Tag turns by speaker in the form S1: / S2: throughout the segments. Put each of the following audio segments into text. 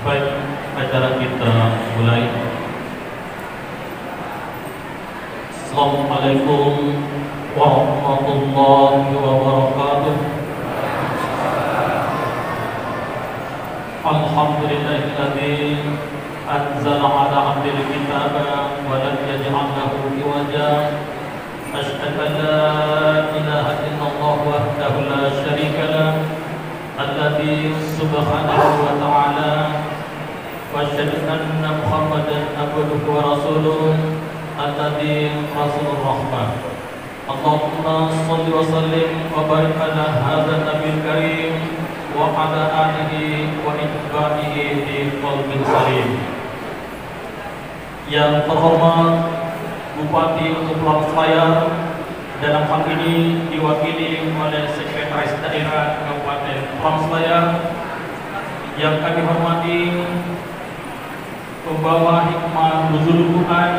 S1: Baik, acara kita mulai. Assalamualaikum warahmatullahi wabarakatuh. Alhamdulillahilladzi anzala ala abdil kitaba wa lam yaj'al lahu iwaja. Asyhadu an la ilaha illallah wahdahu la syarika lah, alladzi subhanahu wa ta'ala, wa asyhadu anna Muhammadan abduhu wa rasuluh, alladzi rasulur rahmah. Allahumma shalli wa sallim wa barik ala hadzal nabiyil karim wa ala alihi wa itba'ihi fi qalbin salim. Yang terhormat Bupati Kepulauan Selayar, dalam hal ini diwakili oleh Sekretaris Daerah Kabupaten Kepulauan Selayar, yang kami hormati pembawa hikmah nuzul Quran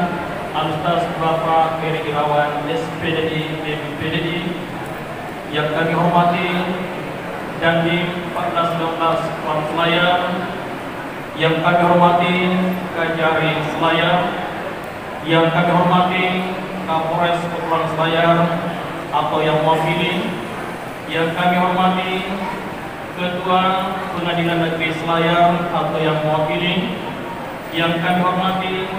S1: Al-Ustaz Bapak Heri Irawan SPDI MPDI, yang kami hormati Dandim 14-12 Kepulauan Selayar, yang kami hormati Kajari Selayar, yang kami hormati Kapolres Kepulauan Selayar atau yang mewakili, yang kami hormati Ketua Pengadilan Negeri Selayar atau yang mewakili, yang kami hormati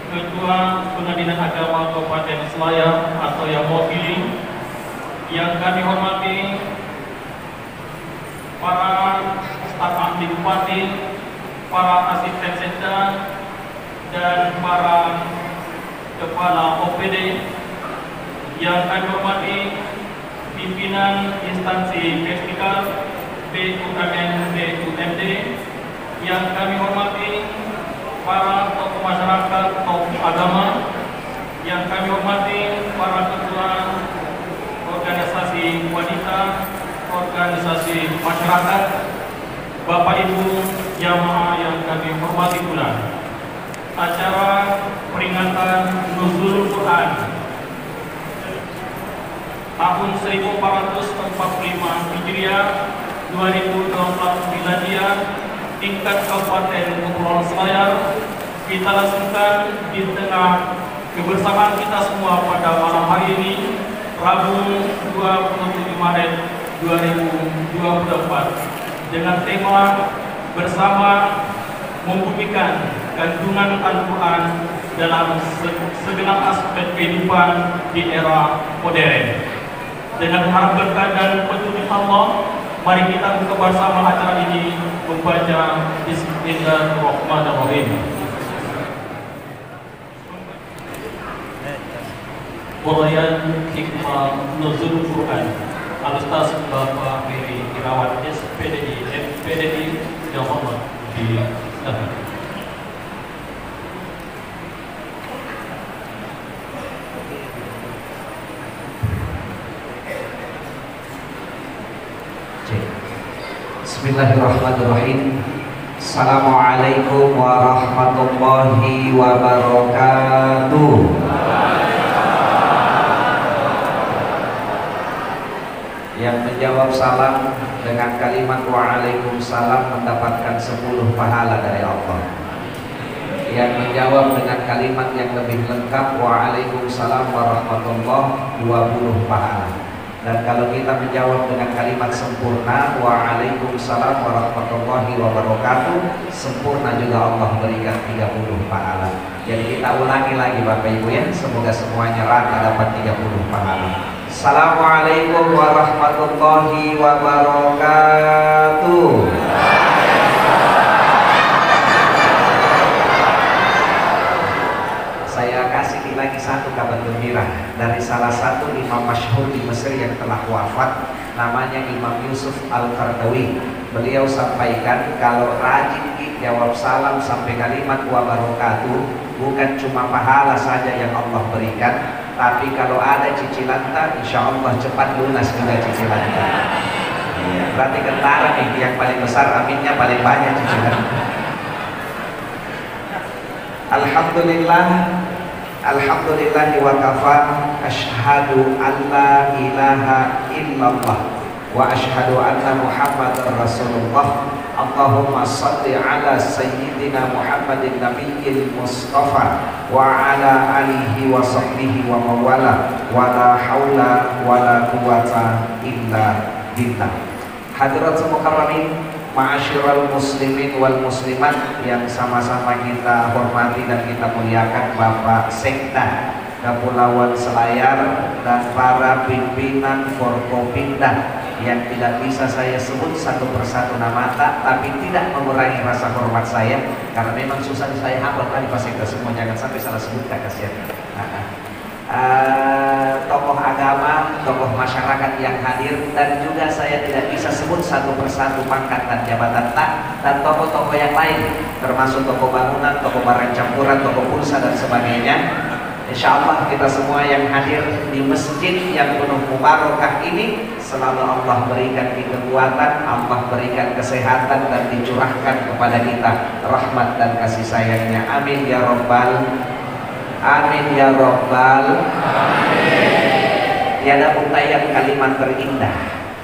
S1: Ketua Pengadilan Agama Kabupaten Selayar atau yang mewakili, yang kami hormati para staf ahli bupati, para asisten sekda, dan para kepala OPD, yang kami hormati pimpinan instansi festival BUMN BUMD, yang kami hormati para tokoh masyarakat, tokoh agama, yang kami hormati para ketua organisasi wanita, organisasi masyarakat, Bapak Ibu jamaah yang kami hormati pula. Acara peringatan Nuzul Quran tahun 1445 Hijriah 2024 Miladiah tingkat Kabupaten Kepulauan Selayar kita langsungkan di tengah kebersamaan kita semua pada malam hari ini, Rabu 27 Maret 2024, dengan tema bersama membuktikan kandungan Al-Quran dalam segenap aspek kehidupan di era modern. Dengan harap berkah dan petunjuk Allah, mari kita buka bersama acara ini membaca Bismillahirrahmanirrahim. Uraian hikmah nuzul Quran Al-Ustaz Bapak Heri Irawan SPDI MPDI yang hormat di sana.
S2: Bismillahirrahmanirrahim. Assalamualaikum warahmatullahi wabarakatuh. Yang menjawab salam dengan kalimat waalaikumsalam mendapatkan 10 pahala dari Allah. Yang menjawab dengan kalimat yang lebih lengkap waalaikumsalam warahmatullahi 20 pahala. Dan kalau kita menjawab dengan kalimat sempurna waalaikumsalam warahmatullahi wabarakatuh, sempurna juga Allah berikan 30 pahala. Jadi kita ulangi lagi Bapak Ibu ya, semoga semuanya rata dapat 30 pahala. Assalamualaikum warahmatullahi wabarakatuh. Saya kasih lagi satu kabar gembira dari salah satu imam masyhur di Mesir yang telah wafat, namanya Imam Yusuf Al-Qaradawi. Beliau sampaikan kalau rajin jawab salam sampai kalimat wa barakatuh, bukan cuma pahala saja yang Allah berikan, tapi kalau ada cicilan insya Allah cepat lunas juga cicilan. Berarti kentara nih yang paling besar, aminnya paling banyak cicilan. Alhamdulillah, alhamdulillah wa kafa, asyhadu an la ilaha illallah wa asyhadu anna Muhammadar Rasulullah. Allahumma shalli ala sayyidina Muhammadin nabiyil mustafa wa ala alihi wa sahbihi wa mawala wa la haula wa la quwata illa billah. Hadirat mukarramin, ma'asyiral muslimin wal muslimat yang sama-sama kita hormati dan kita muliakan, Bapak Sekda Kepulauan Selayar dan para pimpinan Forkopimda yang tidak bisa saya sebut satu persatu nama tapi tidak mengurangi rasa hormat saya karena memang susah saya hafal tadi Pak Sekda semua, jangan sampai salah sebutkan, kasihan. Tokoh agama, tokoh masyarakat yang hadir, dan juga saya tidak bisa sebut satu persatu pangkat dan jabatan dan tokoh-tokoh yang lain termasuk tokoh bangunan, tokoh barang campuran, tokoh pulsa dan sebagainya. Insya Allah kita semua yang hadir di masjid yang penuh mubarakah ini selalu Allah berikan kekuatan, Allah berikan kesehatan dan dicurahkan kepada kita rahmat dan kasih sayangnya. Amin ya Rabbal Amin ya Rabbal Amin. Tiada untayan kalimat terindah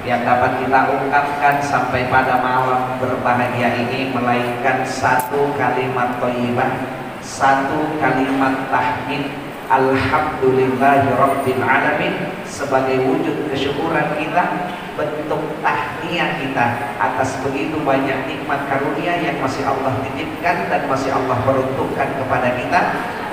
S2: yang dapat kita ungkapkan sampai pada malam berbahagia ini melainkan satu kalimat thayyibah, satu kalimat tahmid alhamdulillahi rabbil alamin sebagai wujud kesyukuran kita, bentuk tahniah kita atas begitu banyak nikmat karunia yang masih Allah titipkan dan masih Allah peruntukkan kepada kita.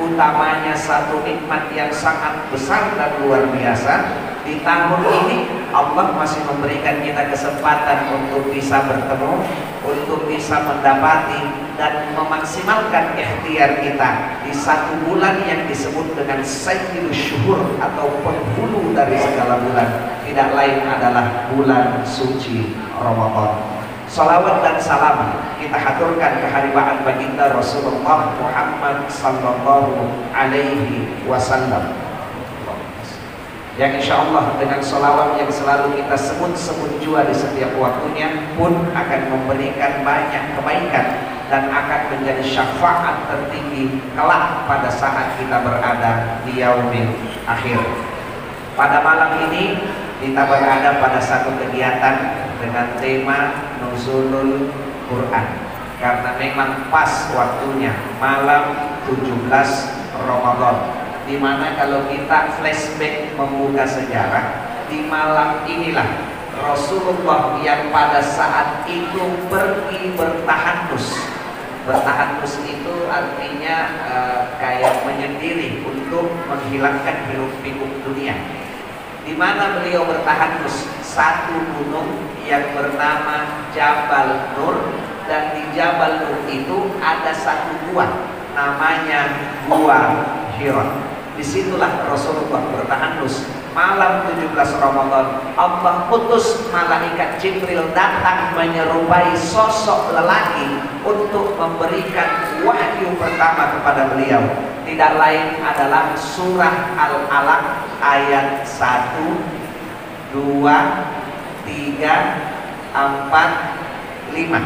S2: Utamanya satu nikmat yang sangat besar dan luar biasa, di tahun ini Allah masih memberikan kita kesempatan untuk bisa bertemu, untuk bisa mendapati dan memaksimalkan ikhtiar kita di satu bulan yang disebut dengan Sayyidul Syuhur atau penghulu dari segala bulan, tidak lain adalah bulan suci Ramadan. Salawat dan salam kita haturkan keharibaan baginda Rasulullah Muhammad sallallahu alaihi wasallam, yang insya Allah dengan salawat yang selalu kita sebut-sebut jua di setiap waktunya pun akan memberikan banyak kebaikan dan akan menjadi syafaat tertinggi kelak pada saat kita berada di yaumil akhir. Pada malam ini kita berada pada satu kegiatan dengan tema Nuzulul Quran karena memang pas waktunya malam 17 Ramadan, dimana kalau kita flashback membuka sejarah, di malam inilah Rasulullah yang pada saat itu pergi bertahanus. Bertahanus itu artinya kayak menyendiri untuk menghilangkan hiruk-pikuk dunia, di mana beliau bertahanus satu gunung yang bernama Jabal Nur, dan di Jabal Nur itu ada satu gua namanya Gua Hira. Disitulah Rasulullah bertahanus malam 17 Ramadan. Allah putus malaikat Jibril datang menyerupai sosok lelaki untuk memberikan wahyu pertama kepada beliau. Tidak lain adalah surah Al-Alaq ayat 1, 2, 3, 4, 5.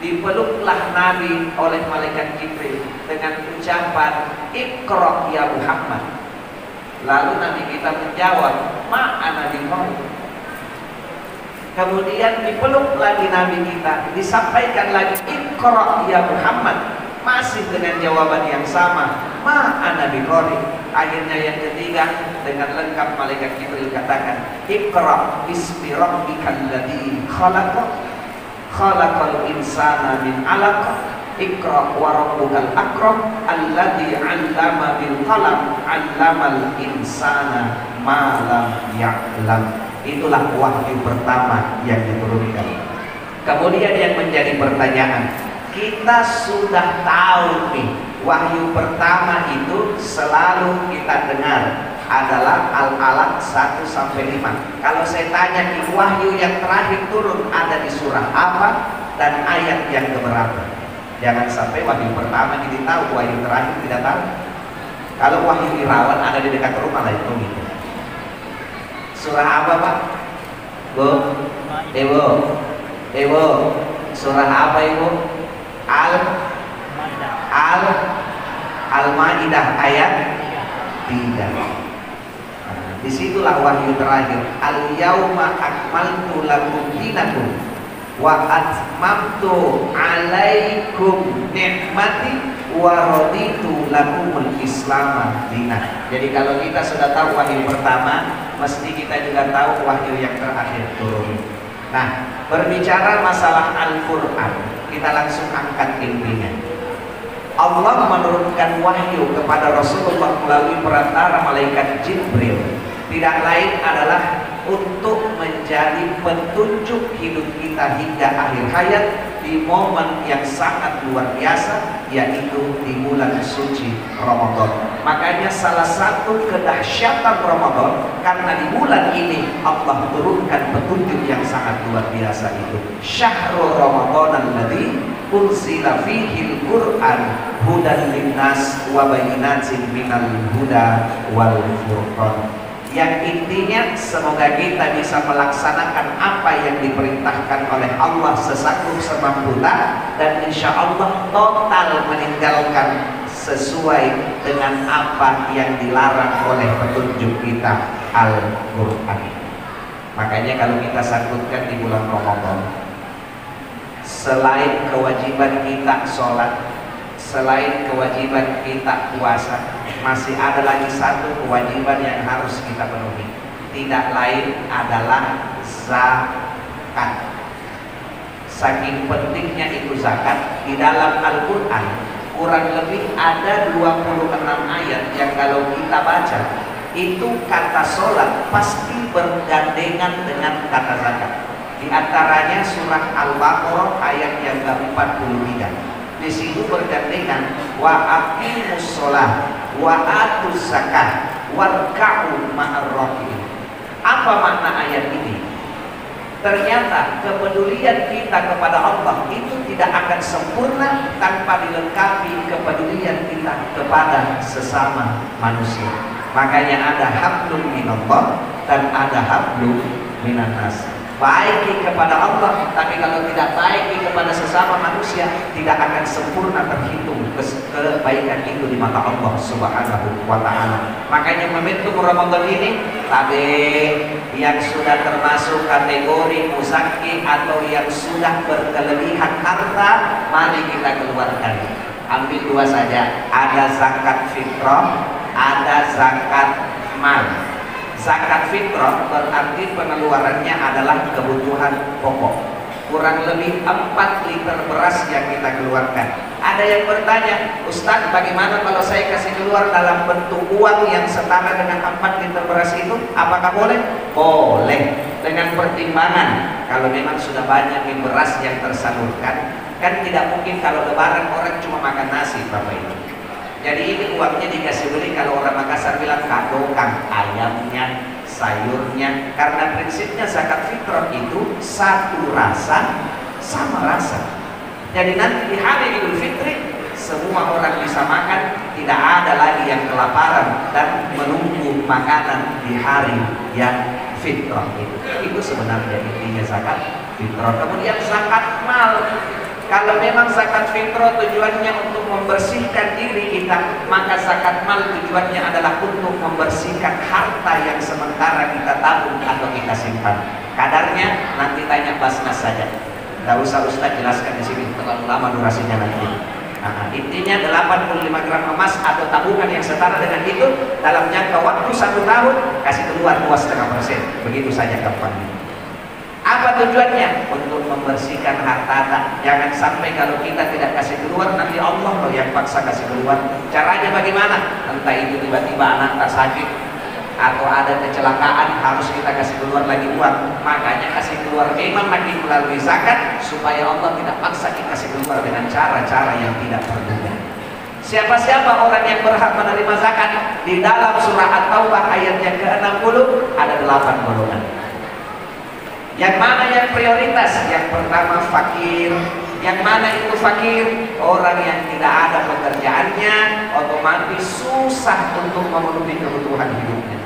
S2: Dipeluklah Nabi oleh malaikat Jibril dengan ucapan Iqra ya Muhammad. Lalu Nabi kita menjawab, ma'ana biqari. Kemudian dipeluk lagi Nabi kita, disampaikan lagi Iqra ya Muhammad, masih dengan jawaban yang sama, ma'ana biqari. Akhirnya yang ketiga dengan lengkap malaikat Jibril katakan, Iqra bismi rabbikal ladzi khalaq khalaqal insana min 'alaq, Iqra wa rabbukal akram alladzi 'allama bil qalam 'allamal insana ma lam ya'lam. Itulah wahyu pertama yang diturunkan. Kemudian yang menjadi pertanyaan, kita sudah tahu nih, wahyu pertama itu selalu kita dengar adalah Al-Alaq 1-5. Kalau saya tanya di wahyu yang terakhir turun ada di surah apa dan ayat yang keberapa? Jangan sampai wahyu pertama jadi tahu, wahyu terakhir tidak tahu. Kalau wahyu Irawan ada di dekat rumah lah itu gitu. Surah apa Pak? Bu? Ibu? Surah apa Ibu? Al-Maidah ayat 3. Disitulah wahyu terakhir. Al-yauma akmaltu lakum dinakum wa atmamtu alaikum ni'mati wa raditu lakumul Islam dinah. Jadi kalau kita sudah tahu wahyu pertama, mesti kita juga tahu wahyu yang terakhir turun. Nah, berbicara masalah Al-Quran, kita langsung angkat intinya. Allah menurunkan wahyu kepada Rasulullah melalui perantara malaikat Jibril. Tidak lain adalah untuk menjadi petunjuk hidup kita hingga akhir hayat di momen yang sangat luar biasa, yaitu di bulan suci Ramadan. Makanya salah satu kedahsyatan Ramadan, karena di bulan ini Allah turunkan petunjuk yang sangat luar biasa itu. Syahrul Ramadan alladzi unzila fihil Qur'an hudan linnas wa bayyinatin minal huda wal furqan. Yang intinya semoga kita bisa melaksanakan apa yang diperintahkan oleh Allah sesanggup semampunya, dan insya Allah total meninggalkan sesuai dengan apa yang dilarang oleh petunjuk kita Al-Quran. Makanya kalau kita sangkutkan di bulan Ramadan, selain kewajiban kita sholat, selain kewajiban kita puasa, masih ada lagi satu kewajiban yang harus kita penuhi. Tidak lain adalah zakat. Saking pentingnya itu zakat, di dalam Al-Quran kurang lebih ada 26 ayat yang kalau kita baca, itu kata sholat pasti bergandengan dengan kata zakat. Di antaranya surah Al-Baqarah ayat yang ke-43. Di situ bergandengan wa aqimus sholah wa atuz zakah warka'u ma'ar raki'in. Apa makna ayat ini? Ternyata kepedulian kita kepada Allah itu tidak akan sempurna tanpa dilengkapi kepedulian kita kepada sesama manusia. Makanya ada hablum minallah dan ada hablum minan nas. Baiki kepada Allah, tapi kalau tidak baiki kepada sesama manusia, tidak akan sempurna terhitung kebaikan itu di mata Allah Subhanahu wa ta'ala. Makanya momentum Ramadan ini, tapi yang sudah termasuk kategori muzaki atau yang sudah berkelebihan harta, mari kita keluarkan. Ambil dua saja, ada zakat fitrah, ada zakat mal. Zakat fitrah berarti pengeluarannya adalah kebutuhan pokok. Kurang lebih 4 liter beras yang kita keluarkan. Ada yang bertanya, Ustaz, bagaimana kalau saya kasih keluar dalam bentuk uang yang setara dengan 4 liter beras itu? Apakah boleh? Boleh, dengan pertimbangan kalau memang sudah banyak beras yang tersalurkan. Kan tidak mungkin kalau lebaran orang cuma makan nasi, Bapak Ibu. Jadi ini uangnya dikasih beli, kalau orang Makassar bilang kadokang, ayamnya, sayurnya. Karena prinsipnya zakat fitrah itu satu rasa sama rasa. Jadi nanti di hari Idul Fitri semua orang bisa makan, tidak ada lagi yang kelaparan dan menunggu makanan di hari yang fitrah itu. Itu sebenarnya intinya zakat fitrah. Kemudian zakat mal. Kalau memang zakat fitrah tujuannya untuk membersihkan diri kita, maka zakat mal tujuannya adalah untuk membersihkan harta yang sementara kita tabung atau kita simpan. Kadarnya nanti tanya Basnas saja. Tidak usah Ustaz jelaskan di sini, terlalu lama durasinya nanti. Nah, intinya 85 gram emas atau tabungan yang setara dengan itu dalam jangka waktu 1 tahun kasih keluar 2,5%. Begitu saja gampangnya. Apa tujuannya? Untuk membersihkan harta. Jangan sampai kalau kita tidak kasih keluar, nanti Allah loh yang paksa kasih keluar. Caranya bagaimana? Entah itu tiba-tiba anak tak sakit atau ada kecelakaan harus kita kasih keluar lagi uang. Makanya kasih keluar memang lagi melalui zakat, supaya Allah tidak paksa kita kasih keluar dengan cara-cara yang tidak terduga. Siapa-siapa orang yang berhak menerima zakat? Di dalam surah At-Taubah ayat yang ke-60 ada 8 golongan. Yang mana yang prioritas? Yang pertama fakir. Yang mana itu fakir? Orang yang tidak ada pekerjaannya, otomatis susah untuk memenuhi kebutuhan hidupnya.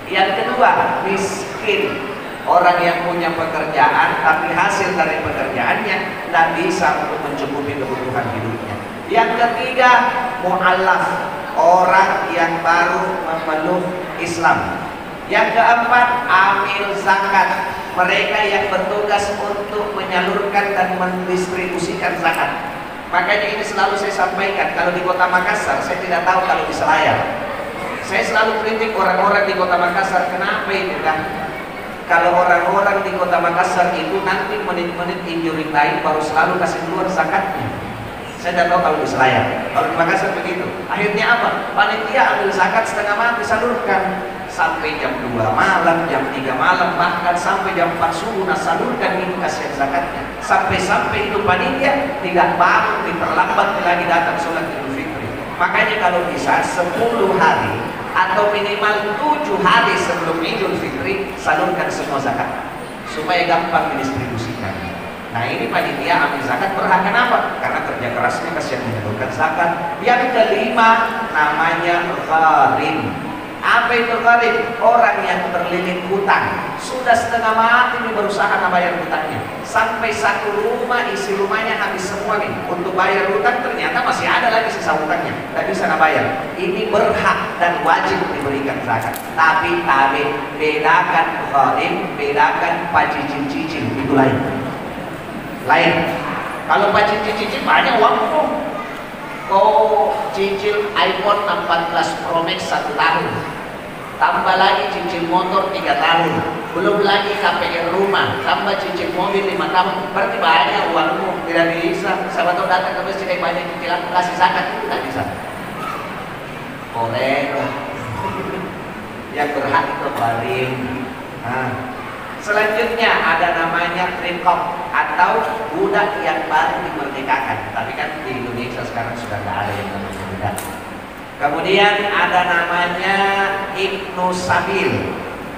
S2: Yang kedua, miskin. Orang yang punya pekerjaan tapi hasil dari pekerjaannya tidak bisa untuk mencukupi kebutuhan hidupnya. Yang ketiga, mu'allaf. Orang yang baru memeluk Islam. Yang keempat, amil zakat. Mereka yang bertugas untuk menyalurkan dan mendistribusikan zakat. Makanya ini selalu saya sampaikan, kalau di Kota Makassar, saya tidak tahu kalau di Selayar. Saya selalu kritik orang-orang di Kota Makassar, kenapa itu kan? Kalau orang-orang di Kota Makassar itu nanti menit-menit injury time baru selalu kasih keluar zakatnya. Saya tidak tahu kalau di Selayar. Kalau di Makassar begitu. Akhirnya apa? Panitia ambil zakat setengah mati, salurkan sampai jam 2 malam, jam 3 malam, bahkan sampai jam 4 subuh. Nah, salurkan itu kasihan zakatnya. Sampai-sampai itu panitia tidak bangun, diperlambat lagi datang sholat Idul Fitri. Makanya kalau bisa 10 hari atau minimal 7 hari sebelum Idul Fitri salurkan semua zakat supaya gampang didistribusikan. Nah, ini panitia ambil zakat berhak. Kenapa? Karena kerja kerasnya kasihan menyalurkan zakat. Yang kelima namanya gharim. Apa itu gharim? Orang yang terlilit hutang, sudah setengah mati nih berusaha bayar hutangnya, sampai satu rumah isi rumahnya habis semua nih untuk bayar hutang, ternyata masih ada lagi sisa hutangnya, tidak bisa bayar. Ini berhak dan wajib diberikan zakat. Tapi bedakan gharim, bedakan pacicil-cicil, itu lain. Kalau pacicil-cicil banyak uangmu. Kau cicil iPhone 14 Pro Max 1 tahun, tambah lagi cicil motor 3 tahun, belum lagi KPR rumah, tambah cicil mobil 5 tahun, berarti banyak uangmu. Tidak bisa. Siapa tahu datang ke masjid banyak cicilan, kasih zakat, tidak bisa. Korek. Yang berhak itu gharim. Selanjutnya ada namanya rikop atau budak yang baru dimerdekakan. Tapi kan di Indonesia sekarang sudah tidak ada yang namanya budak. Kemudian ada namanya ibnu sabil,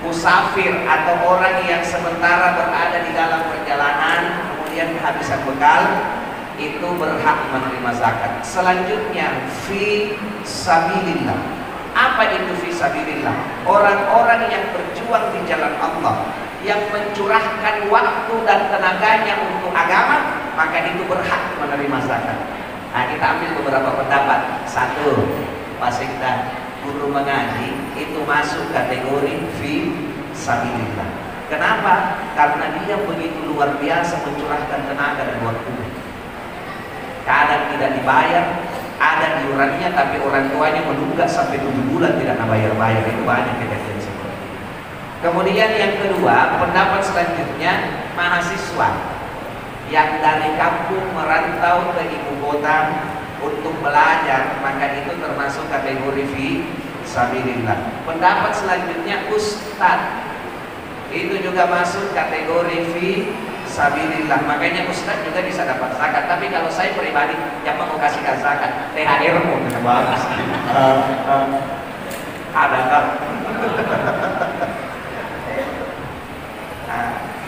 S2: musafir atau orang yang sementara berada di dalam perjalanan kemudian kehabisan bekal, itu berhak menerima zakat. Selanjutnya fi sabilillah. Apa itu fi sabilillah? Orang-orang yang berjuang di jalan Allah, yang mencurahkan waktu dan tenaganya untuk agama, maka itu berhak menerima zakat. Nah, kita ambil beberapa pendapat. Satu, pasikta guru mengaji itu masuk kategori fi sabilillah. Kenapa? Karena dia begitu luar biasa mencurahkan tenaga dan waktunya. Kadang tidak dibayar, ada iurannya, tapi orang tuanya menunggak sampai 7 bulan tidak bayar-bayar. Itu banyak kejadian seperti itu. Kemudian yang kedua, pendapat selanjutnya, mahasiswa yang dari kampung merantau ke ibu kota untuk belajar, maka itu termasuk kategori fi sabilillah. Pendapat selanjutnya, ustadz, itu juga masuk kategori fi sabilillah. Makanya ustadz juga bisa dapat zakat. Tapi kalau saya pribadi yang mau kasihkan zakat, THR-mu bagus. Ada kan?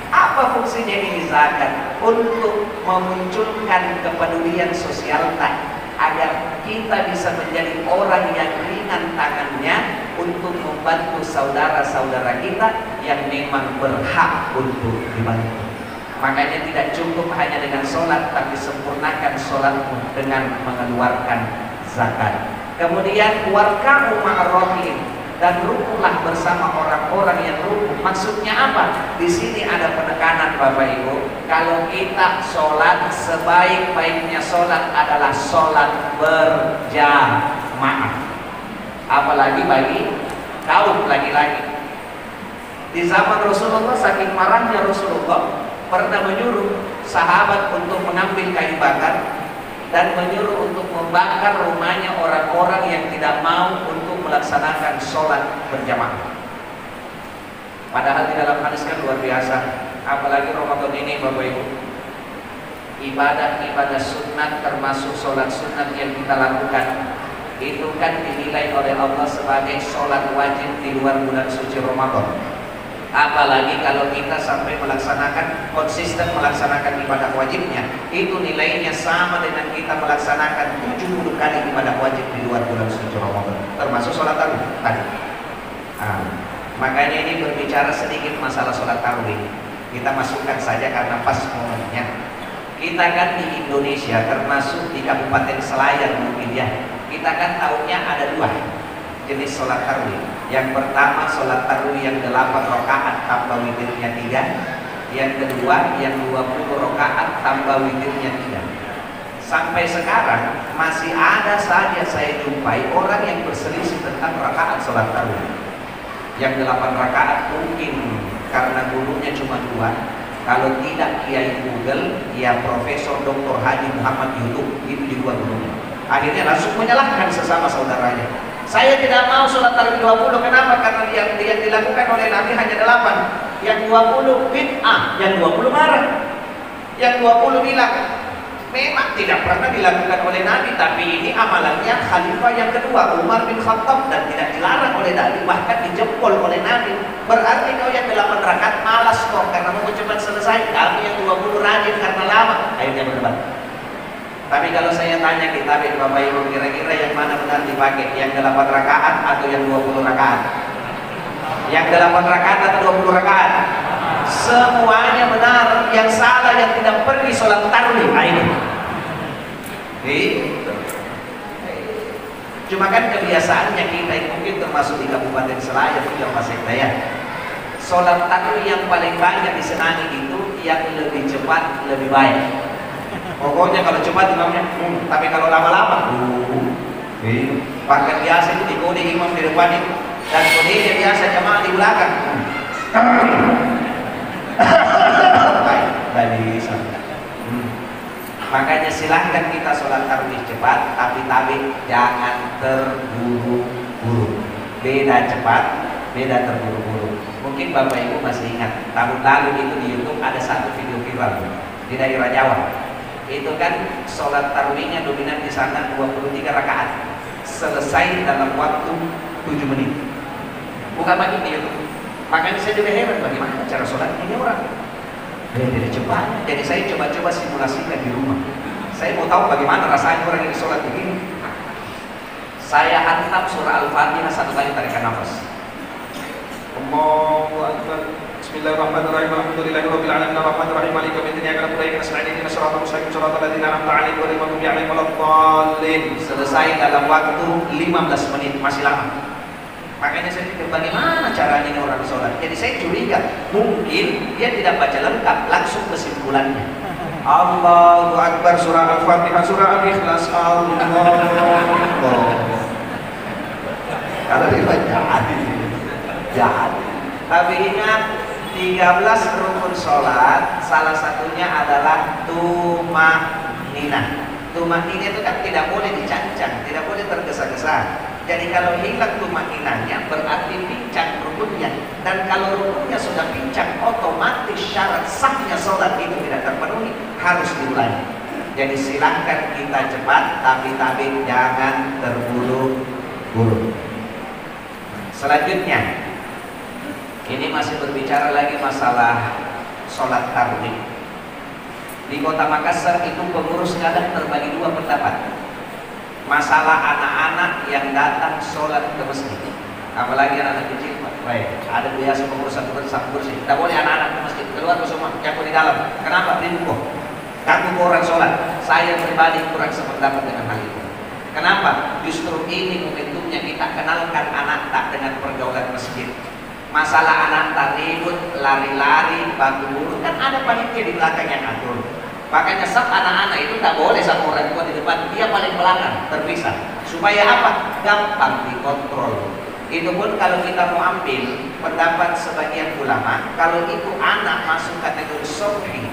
S2: Apa fungsinya ini zakat? Untuk memunculkan kepedulian sosial agar kita bisa menjadi orang yang ringan tangannya untuk membantu saudara-saudara kita yang memang berhak untuk dibantu. Makanya tidak cukup hanya dengan sholat, tapi sempurnakan sholatmu dengan mengeluarkan zakat. Kemudian warka'u ma'ar-rahimin, dan rukunlah bersama orang-orang yang rukun. Maksudnya apa? Di sini ada penekanan Bapak Ibu. Kalau kita sholat, sebaik-baiknya sholat adalah sholat berjamaah. Apalagi bagi kaum laki-laki. Di zaman Rasulullah, saking marahnya Rasulullah pernah menyuruh sahabat untuk mengambil kayu bakar dan menyuruh untuk membakar rumahnya orang-orang yang tidak mau untuk melaksanakan sholat berjamaah. Padahal di dalam hadis kan luar biasa. Apalagi Ramadan ini Bapak Ibu, ibadah-ibadah sunat termasuk sholat sunat yang kita lakukan itu kan dinilai oleh Allah sebagai sholat wajib di luar bulan suci Ramadan. Apalagi kalau kita sampai melaksanakan, konsisten melaksanakan ibadah wajibnya, itu nilainya sama dengan kita melaksanakan 70 kali ibadah wajib di luar bulan suci Ramadan, termasuk sholat tarawih tadi. Makanya ini berbicara sedikit masalah sholat tarawih. Kita masukkan saja karena pas momennya. Kita kan di Indonesia, termasuk di Kabupaten Selayar mungkin ya, kita kan tahunya ada 2 jenis sholat tarawih. Yang pertama sholat tarawih yang 8 rakaat tambah witirnya 3. Yang kedua yang 20 rakaat tambah witirnya 3. Sampai sekarang masih ada saja saya jumpai orang yang berselisih tentang rakaat sholat tarawih. Yang 8 rakaat mungkin karena gurunya cuma 2. Kalau tidak kiai Google, ya Profesor Dr. Haji Muhammad YouTube, itu juga gurunya. Akhirnya langsung menyalahkan sesama saudaranya. Saya tidak mau sholat tarawih 20, kenapa? Karena yang dilakukan oleh Nabi hanya 8. Yang 20 bid'ah, yang 20 marah. Yang 20 bilang, memang tidak pernah dilakukan oleh Nabi, tapi ini amalannya khalifah yang kedua, Umar bin Khattab, dan tidak dilarang oleh Nabi, bahkan dijempol oleh Nabi. Berarti kau yang 8 rakaat malas kok, karena mau cepat selesai. Kami yang 20 rajin karena lama. Akhirnya berdebat. Tapi kalau saya tanya kita, Bapak Ibu, kira-kira yang mana benar dipakai? Yang 8 rakaat atau yang 20 rakaat? Yang 8 rakaat atau 20 rakaat? Semuanya benar. Yang salah yang tidak pergi sholat tarawih. Ini. Cuma kan kebiasaannya kita mungkin termasuk di Kabupaten Selayar juga Mas Ekdaya. Sholat tarawih yang paling banyak disenangi itu yang lebih cepat, lebih baik. Pokoknya kalau cepat imamnya, tapi kalau lama-lama, bahkan biasa itu dikode imam di depan itu, dan kodenya biasa jamaah di belakang. Baik, dari sana. Makanya silahkan kita sholat tarawih cepat, tapi jangan terburu-buru. Beda cepat, beda terburu-buru. Mungkin Bapak Ibu masih ingat tahun lalu itu di YouTube ada satu video viral di daerah Jawa. Itu kan sholat tarawihnya dominan di sana 23 rakaat, selesai dalam waktu 7 menit. Bukan lagi di YouTube. Makanya saya juga heran bagaimana cara sholat ini orang. Tidak cepat. Jadi saya coba-coba simulasikan di rumah. Saya mau tahu bagaimana rasanya orang yang sholat begini. Saya hantam surah Al-Fatihah 1 kali tarikan nafas. Allahu Akbar. Bismillahirrahmanirrahim. Alhamdulillahirabbil alamin arrahmanir rahim maliki yaumiddin iyyaka na'budu wa iyyaka nasta'in ihdinas siratal mustaqim siratal ladzina an'amta 'alaihim ghairil maghdubi 'alaihim waladdallin. Selesai dalam waktu 15 menit, masih lama. Makanya saya pikir bagaimana caranya ini orang sholat. Jadi saya curiga mungkin dia tidak baca lengkap, langsung kesimpulannya. Allahu Akbar, surah Al-Fatihah, surah Al-Ikhlas, Allah. Kalau dibaca jahat. Tapi ingat 13 rukun sholat, salah satunya adalah tumaninah. Tumaninah itu kan tidak boleh dicancang, tidak boleh tergesa-gesa. Jadi kalau hilang tumaninahnya berarti pincang rukunnya. Dan kalau rukunnya sudah pincang, otomatis syarat sahnya sholat itu tidak terpenuhi, harus diulangi. Jadi silahkan kita cepat, tapi jangan terburu-buru. Selanjutnya, ini masih berbicara lagi masalah sholat tarawih. Di Kota Makassar itu pengurus kadang terbagi 2 pendapat. Masalah anak-anak yang datang sholat ke masjid, apalagi anak-anak kecil. Baik, ada biasa pengurus satu kursi. Tidak boleh anak-anak ke masjid, keluar ke semua, campur di dalam. Kenapa? Ribut. Ganggu orang sholat. Saya pribadi kurang sependapat dengan hal itu. Kenapa? Justru ini momentumnya kita kenalkan anak tak dengan pergaulan masjid. Masalah anak tak ribut, lari-lari, batu buruk, kan ada panitia di belakang yang atur. Makanya saat anak-anak itu tak boleh sama orang tua di depan, dia paling belakang, terpisah. Supaya apa? Gampang dikontrol. Itu pun kalau kita mau ambil pendapat sebagian ulama, kalau itu anak masuk kategori sofri,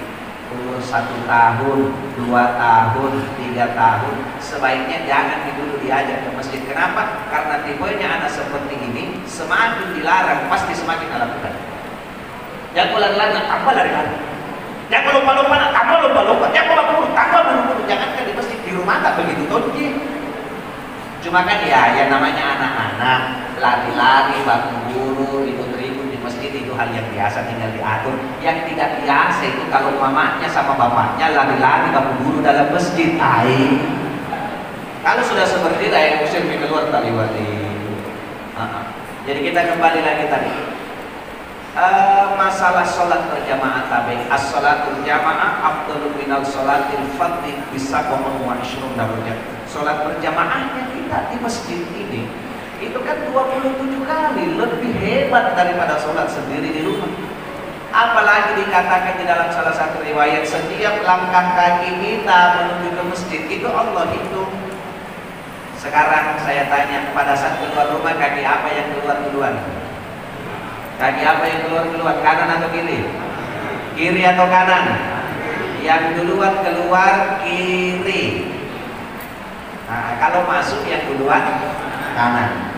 S2: umur 1 tahun, 2 tahun, 3 tahun, sebaiknya jangan dulu diajak ke masjid. Kenapa? Karena tipenya anak seperti ini semakin dilarang pasti semakin lakukan. Jangan lari-lari, tambah lari-lari. Jangan lupa-lupa, tambah lupa-lupa. Jangan buru-buru, tambah buru-buru. Jangan kan di masjid, di rumah tak begitu tonji. Cuma kan ya, yang namanya anak-anak lari-lari, batu buru, ribut-ribut di masjid itu hal yang biasa, tinggal diatur. Yang tidak biasa itu kalau mamanya sama bapaknya lari-lari, batu buru dalam masjid. Kalau sudah seperti itu, ya usir keluar tali wali. Jadi kita kembali lagi tadi. Masalah sholat berjamaah tadi, as-sholatul jamaah afdhalu minal sholatil fardhi bisa wa ishrun darajat. Sholat berjamaahnya kita di masjid ini Itu kan 27 kali lebih hebat daripada sholat sendiri di rumah. Apalagi dikatakan di dalam salah satu riwayat, setiap langkah kaki kita menuju ke masjid itu Allah hitung. Sekarang saya tanya, pada saat keluar rumah, kaki apa yang keluar duluan? Kaki apa yang keluar duluan? Kanan atau kiri? Kiri atau kanan? Yang duluan keluar kiri. Nah, kalau masuk yang duluan kanan.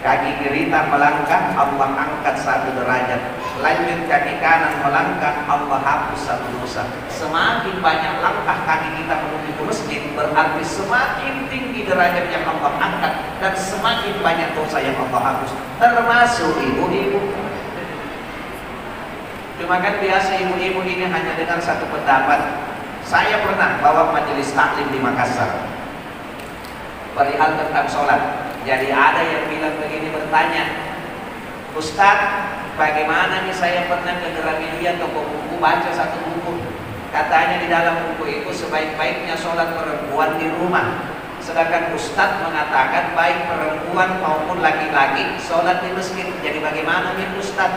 S2: Kaki kiri tak melangkah, Allah angkat 1 derajat. Lanjut kaki kanan melangkah, Allah hapus 1 dosa. Semakin banyak langkah kaki kita menuju ke masjid, berarti semakin tinggi derajat yang Allah angkat, dan semakin banyak dosa yang Allah hapus, termasuk ibu-ibu. Cuma kan biasa ibu-ibu ini hanya dengar satu pendapat. Saya pernah bawa majelis taklim di Makassar perihal tentang sholat. Jadi ada yang bilang begini, bertanya, Ustaz, bagaimana nih saya pernah ke Gramedia toko buku, baca satu buku, katanya di dalam buku itu sebaik-baiknya sholat perempuan di rumah, sedangkan Ustaz mengatakan baik perempuan maupun laki-laki sholat di masjid. Jadi bagaimana nih Ustaz?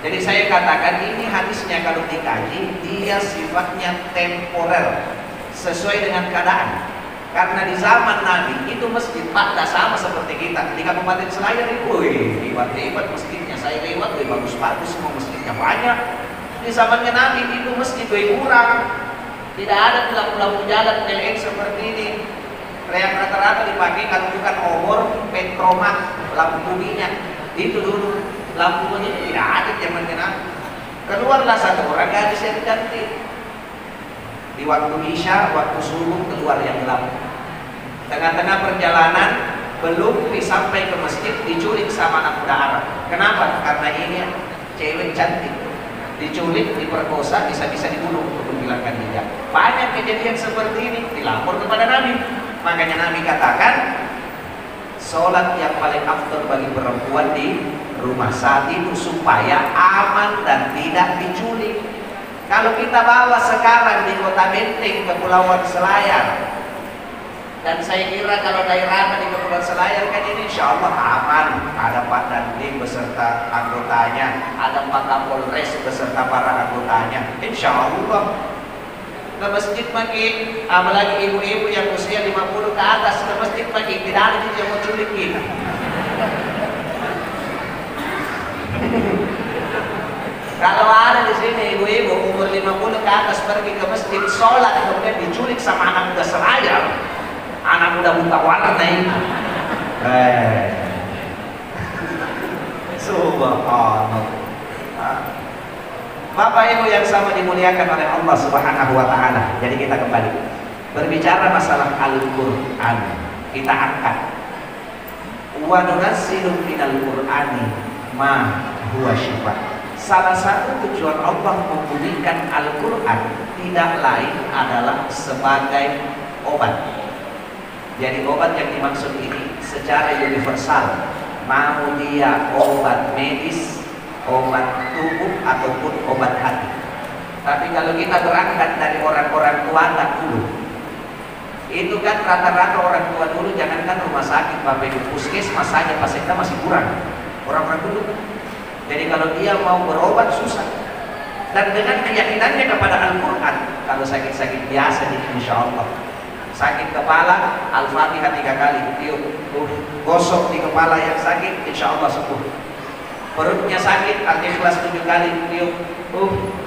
S2: Jadi saya katakan ini hadisnya kalau dikaji, dia sifatnya temporer, sesuai dengan keadaan. Karena di zaman Nabi itu masjid pada sama seperti kita di Kabupaten Selayar itu, hebat-hebat masjidnya. Saya lewat, bagus-bagus semua masjidnya, banyak. Di zamannya Nabi itu masjid kurang, tidak ada lampu-lampu jalan LED seperti ini. Yang rata-rata dipakai kalau bukan obor, petromak, lampu minyak. Itu dulu lampu minyak tidak ada zaman Nabi. Keluarlah 1 orang gadis yang cantik. Di waktu Isya, waktu subuh keluar yang gelap. Tengah-tengah perjalanan belum sampai ke masjid diculik sama anak muda Arab. Kenapa? Karena ini cewek cantik, diculik, diperkosa, bisa-bisa dibunuh untuk menghilangkan jejak. Banyak kejadian seperti ini dilapor kepada Nabi. Makanya Nabi katakan, sholat yang paling afdal bagi perempuan di rumah saat itu supaya aman dan tidak diculik. Kalau kita bawa sekarang di Kota Benteng, Kepulauan Selayar, dan saya kira kalau daerah di Kepulauan Selayar kan ini insya Allah aman. Ada Pak Dandim beserta anggotanya, ada Pak Kapolres beserta para anggotanya, insya Allah. Ke masjid makin, apalagi ibu-ibu yang usia 50 ke atas, ke masjid makin tidak ada yang mau culik kita. Kalau ada di sini ibu-ibu umur 50 ke atas pergi ke masjid sholat, kemudian diculik sama anak muda Selayar, anak muda buta warna ini. Subhanallah. Bapak Ibu yang sama dimuliakan oleh Allah Subhanahu wa Ta'ala. Jadi kita kembali berbicara masalah Al-Quran. Kita angkat wa nunazzilu minal Qur'ani ma huwa syifaa. Salah satu tujuan Allah membunyikan Al-Quran tidak lain adalah sebagai obat. Jadi obat yang dimaksud ini secara universal, mau dia obat medis, obat tubuh, ataupun obat hati. Tapi kalau kita berangkat dari orang-orang tua dulu, itu kan rata-rata orang tua dulu, jangankan rumah sakit, Bapak Ibu, puskesmas saja pasiennya masih kurang. Orang-orang dulu, jadi kalau dia mau berobat susah. Dan dengan keyakinannya kepada Al-Quran, kalau sakit-sakit biasa insya Allah, sakit kepala, Al-Fatihah 3 kali, gosok di kepala yang sakit, insya Allah sembuh. Perutnya sakit, Al-Ikhlas 7 kali,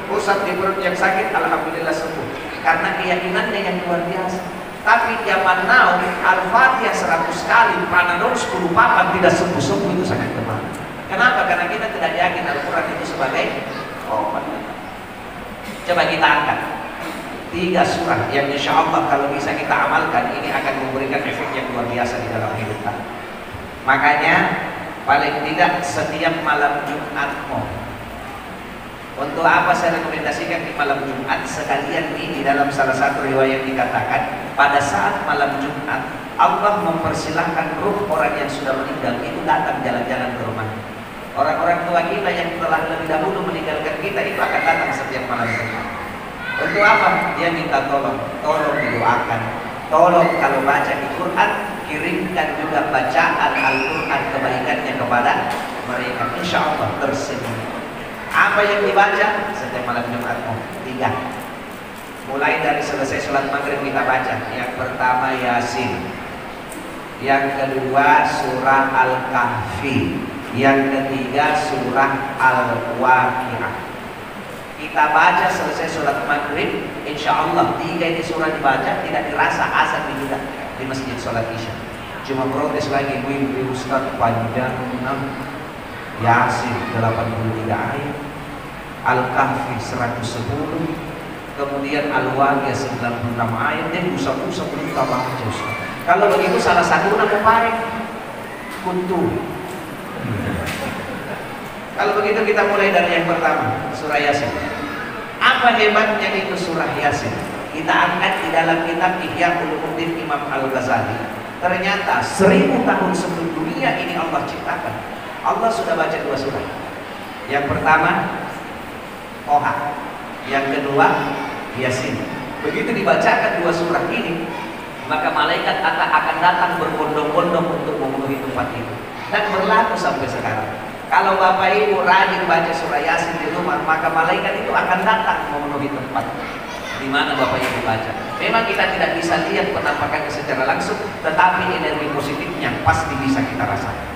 S2: pusat di perut yang sakit, alhamdulillah sembuh. Karena keyakinannya yang luar biasa. Tapi zaman now, Al-Fatihah 100 kali, Panadol 10 papan tidak sembuh-sembuh, itu sangat kemana. Kenapa? Karena kita tidak yakin Al-Quran itu sebagai obat. Coba kita angkat 3 surah yang insya Allah kalau bisa kita amalkan, ini akan memberikan efek yang luar biasa di dalam hidup kita. Makanya paling tidak setiap malam Jumatmu. Untuk apa saya rekomendasikan di malam Jumat? Sekalian ini dalam salah satu riwayat dikatakan, pada saat malam Jumat Allah mempersilahkan ruh orang yang sudah meninggal itu datang jalan-jalan ke rumah. Orang-orang tua kita yang telah lebih dahulu meninggalkan kita itu akan datang setiap malam Jumat. Untuk apa? Dia minta tolong didoakan, tolong kalau baca di Quran kirimkan juga bacaan Al-Quran kebaikannya kepada mereka, insya Allah tersenyum. Apa yang dibaca setiap malam Jumat? 3. Mulai dari selesai sholat maghrib kita baca. Yang pertama Yasin, yang kedua surah Al-Kahfi, yang ketiga surah Al-Waqiah. Kita baca selesai sholat maghrib, insya Allah 3 ini surah dibaca, tidak dirasa azan juga di masjid sholat isya. Cuma protes lagi, ibu Ustaz panjang. Yasin 83 ayat, Al-Kahfi 110, kemudian Al-Waqiah 96 ayat. Dia busa-busa belum tambah aja Ustaz. Kalau begitu salah satu nama baik kuntu. Kalau begitu kita mulai dari yang pertama, surah Yasin. Apa hebatnya itu surah Yasin? Kita angkat di dalam kitab Ihya Ulumuddin Imam Al-Ghazali. Ternyata 1000 tahun sebelum dunia ini Allah ciptakan, Allah sudah baca 2 surah. Yang pertama Toha, yang kedua Yasin. Begitu dibacakan 2 surah ini, maka malaikat akan datang berbondong-bondong untuk memenuhi tempat itu. Dan berlaku sampai sekarang. Kalau Bapak Ibu rajin baca surah Yasin di rumah, maka malaikat itu akan datang memenuhi tempat di mana Bapak Ibu baca. Memang kita tidak bisa lihat penampakannya secara langsung, tetapi energi positifnya pasti bisa kita rasakan.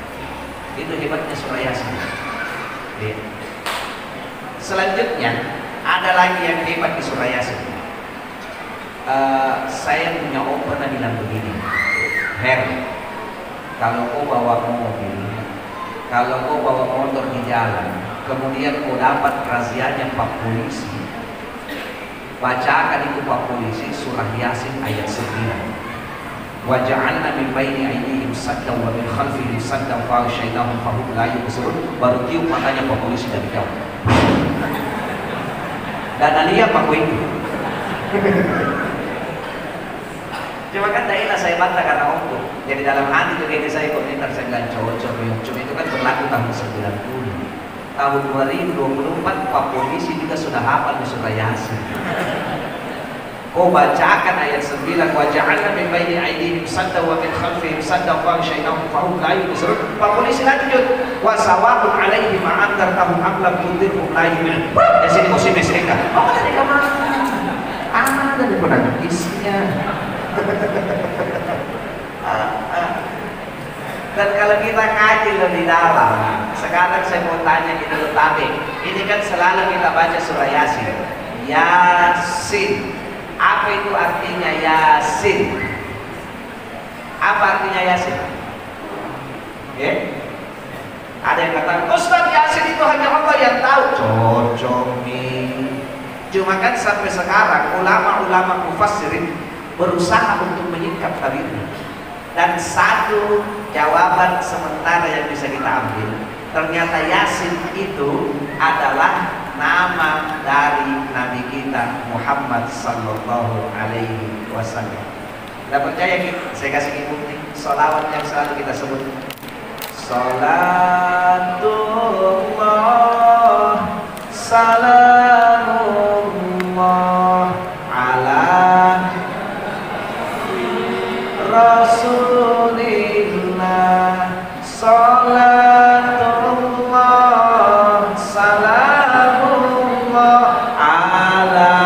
S2: Itu hebatnya surah Yasin. Selanjutnya ada lagi yang hebat di surah Yasin. Saya punya om pernah bilang begini, Her, kalau kau bawa mobil, kalau kau bawa motor di jalan, kemudian kau dapat razianya Pak Polisi, bacakan itu Pak Polisi surah Yasin ayat 9. Waja'alna min baini aydihim saddan wa min khalfihim saddan fa'aghshaynahum fahum la yubsirun. Baru tiup matanya Pak Polisi dari jauh. Dan Alia Pak Wing. Cuma kan tak enak saya bantah karena om tuh. Jadi dalam hati juga ini saya komentar, saya bilang cocok. Cuma itu kan berlaku tahun 90. Tahun 2024 Pak Polisi juga sudah hafal di surah Yasin. Kau bacakan ayat 9, waja'alna min baini aydihim saddan wa min khalfihim saddan fa'aghshaynahum fahum la yubsirun. Pak Polisi lanjut, wa sawa'un 'alaihim a'andartahum am lam tundirhum la yu'minun. Di sini mesti meseka. Oh, ada kemana? Ada di penangisnya. Dan kalau kita kaji lebih dalam, sekarang saya mau tanya di dulu tabik. Ini kan selalu kita baca surah Yasin. Yasin. Apa itu artinya Yasin? Apa artinya Yasin? Ada yang kata, Ustaz, Yasin itu hanya Allah yang tahu. Cocok nih. Cuma kan sampai sekarang ulama-ulama mufassirin berusaha untuk menyingkap tabirnya. Dan satu jawaban sementara yang bisa kita ambil, ternyata Yasin itu adalah nama dari Nabi kita Muhammad sallallahu alaihi wasallam. Tidak percaya gitu? Saya kasih bukti. Salawat yang selalu kita sebut, salatullah salamullah ala Rasulillah, salatullah salamullah ala.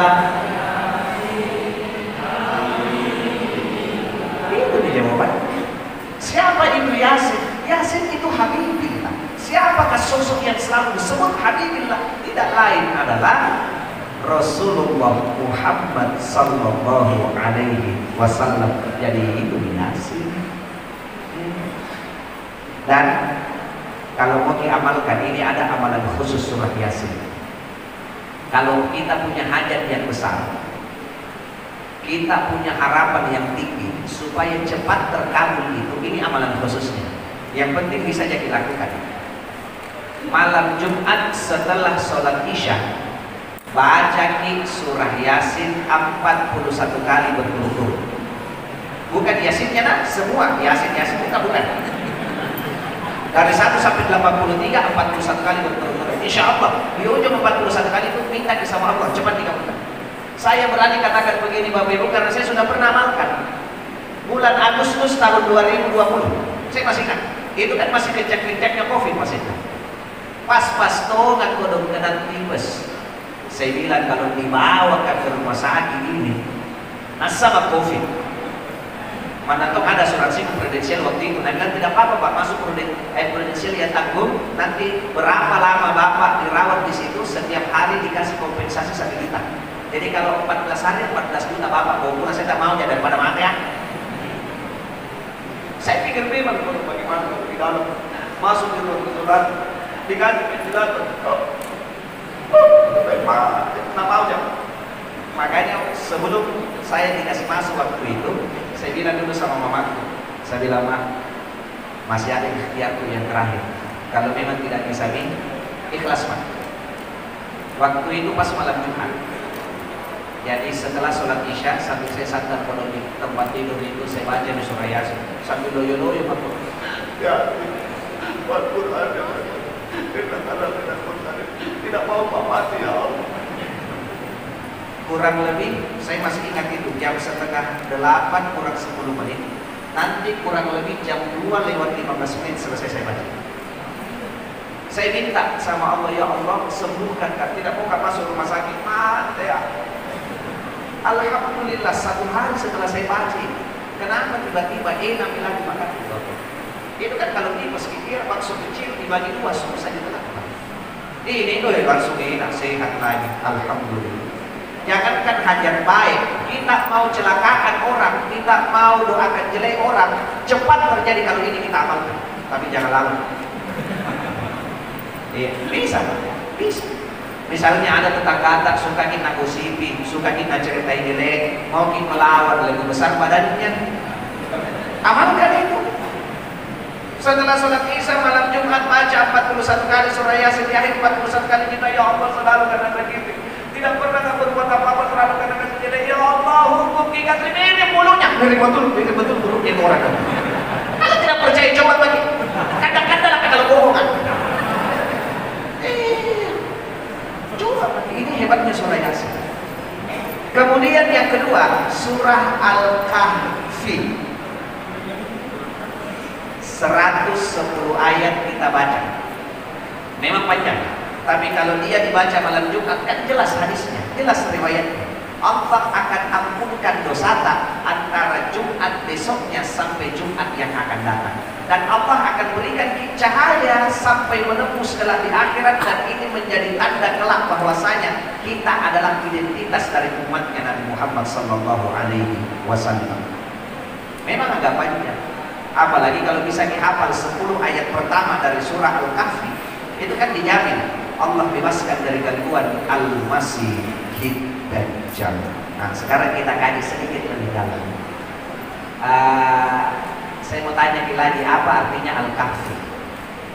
S2: Itu dia jawaban. Siapa itu Yasin? Yasin itu Habibillah. Siapakah sosok yang selalu disebut Habibillah? Tidak lain adalah Rasulullah Muhammad sallallahu alaihi wasallam. Jadi itu Yasin. Dan kalau mau diamalkan, ini ada amalan khusus surah Yasin. Kalau kita punya hajat yang besar, kita punya harapan yang tinggi supaya cepat terkabul itu, ini amalan khususnya. Yang penting bisa jadi dilakukan. Malam Jumat setelah sholat Isya, baca surah Yasin 41 kali berturut-turut. Bukan Yasinnya nah, semua Yasin bukan. Dari 1 sampai 83, 41 kali berturut-turut. Insya Allah di ujung 41 kali itu minta sama Allah cepat dikabulkan. Saya berani katakan begini Bapak Ibu, karena saya sudah pernah amalkan. bulan Agustus tahun 2020. Saya masih ingat. Itu kan masih kencang-kencangnya COVID masih. Pas tongan kodong kena tipes. Saya bilang kalau dibawa ke rumah sakit ini, nasabah COVID. Mana toh ada asuransi prudensial waktu itu. Nah, bilang tidak apa-apa Pak, masuk prudensial yang tanggung. Nanti berapa lama Bapak dirawat di situ, setiap hari dikasih kompensasi 1 juta. Jadi kalau 14 hari 14 juta Bapak bawa pulang, saya tak mau ya daripada mati ya. Saya pikir memang bagaimana kalau di dalam masuk di ruang diganti ventilator. Tak mau ya. Makanya sebelum saya dikasih masuk waktu itu, saya bilang dulu sama mamaku, saya bilang masih ada ikhtiarku yang terakhir. Kalau memang tidak bisa nih, ikhlas Mak. Waktu itu pas malam Jumat. Jadi setelah sholat isya, sambil saya sadar kalau di tempat tidur itu saya baca di surah Yasin sambil loyo-loyo Pak. Ya, buat Quran ya, tidak mau mati ya Allah. Kurang lebih, saya masih ingat itu jam 7:30 kurang 10 menit. Nanti kurang lebih jam 2:15 selesai saya baca. Saya minta sama Allah, ya Allah sembuhkan Kak, tidak mau Kak masuk rumah sakit, mati ya. Alhamdulillah 1 hari setelah saya baca, kenapa tiba-tiba enak lagi makan itu? Itu kan kalau tipes kira maksud kecil dibagi 2 susah dilakukan. Ini langsung enak sehat lagi, alhamdulillah. Jangankan hajat baik, kita mau celakakan orang, kita mau doakan jelek orang, cepat terjadi kalau ini kita amalkan. Tapi jangan lama. Bisa. Misalnya ada tetangga tak suka kita gosipi, suka kita ceritain jelek, mau kita melawan lebih besar badannya, amalkan itu. Setelah sholat isya malam Jumat baca 41 kali surah Yasin, di akhir 41 kali kita ya Allah selalu karena begitu. Tidak pernah berbuat apa-apa selalu karena begitu. Ya Allah hukum kita ini bulunya. Betul buruknya itu orang. Kalau tidak percaya coba bagi. Kadang-kadang lah kalau bohongan. Coba bagi, ini hebatnya surah Yasin. Kemudian yang kedua surah Al-Kahfi. 110 ayat kita baca. Memang panjang, tapi kalau dia dibaca malam Jumat kan jelas hadisnya, jelas riwayatnya. Allah akan ampunkan dosa antara Jumat besoknya sampai Jumat yang akan datang. Dan Allah akan berikan cahaya sampai menembus kelak di akhirat, dan ini menjadi tanda kelak bahwasanya kita adalah identitas dari umatnya Nabi Muhammad SAW. Memang agak panjang. Apalagi kalau bisa dihafal 10 ayat pertama dari surah Al-Kahfi, itu kan dijamin Allah bebaskan dari gangguan Al-Masih Dajjal. Nah, sekarang kita kaji sedikit lebih dalam. Saya mau tanya lagi, apa artinya Al-Kahfi?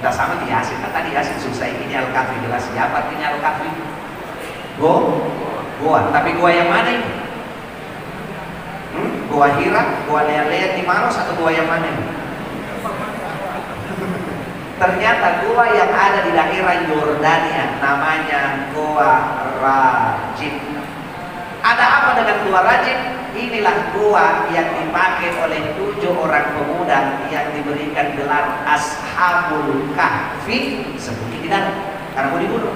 S2: Udah sama di Yasin, kan tadi Yasin susah, ini Al-Kahfi jelas. Apa artinya Al-Kahfi? Goa. Tapi goa yang mana ini? Gua Hira, gua Lea di Maros, atau gua yang mana ini? Ternyata gua yang ada di daerah Yordania namanya Gua Rajib. Ada apa dengan Gua Rajib? Inilah gua yang dipakai oleh 7 orang pemuda yang diberikan gelar Ashabul Kahfi, sembunyi di dalam karena mau dibunuh.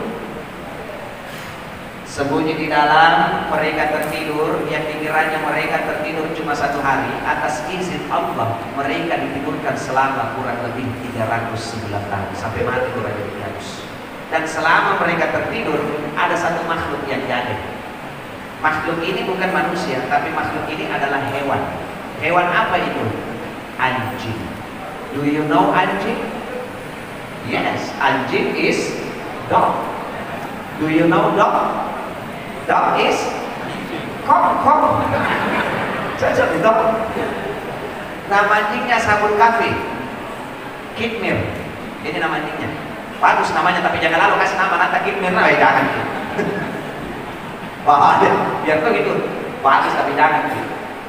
S2: Sembunyi di dalam, mereka tertidur, yang dikiranya mereka tertidur cuma 1 hari. Atas izin Allah, mereka ditidurkan selama kurang lebih 309 tahun sampai mati kurang lebih 300. Dan selama mereka tertidur, ada satu makhluk yang jadi. Makhluk ini bukan manusia, tapi makhluk ini adalah hewan. Hewan apa itu? Anjing. Do you know anjing? Yes, anjing is dog. Do you know dog? Dog is kok. Cocok dog. Nama anjingnya Ashabul Kahfi, Kitmir. Ini nama anjingnya. Bagus namanya, tapi jangan lalu kasih nama nanti Kitmir. Nah, jangan. Bahaya. Biar tuh gitu. Bagus tapi jangan.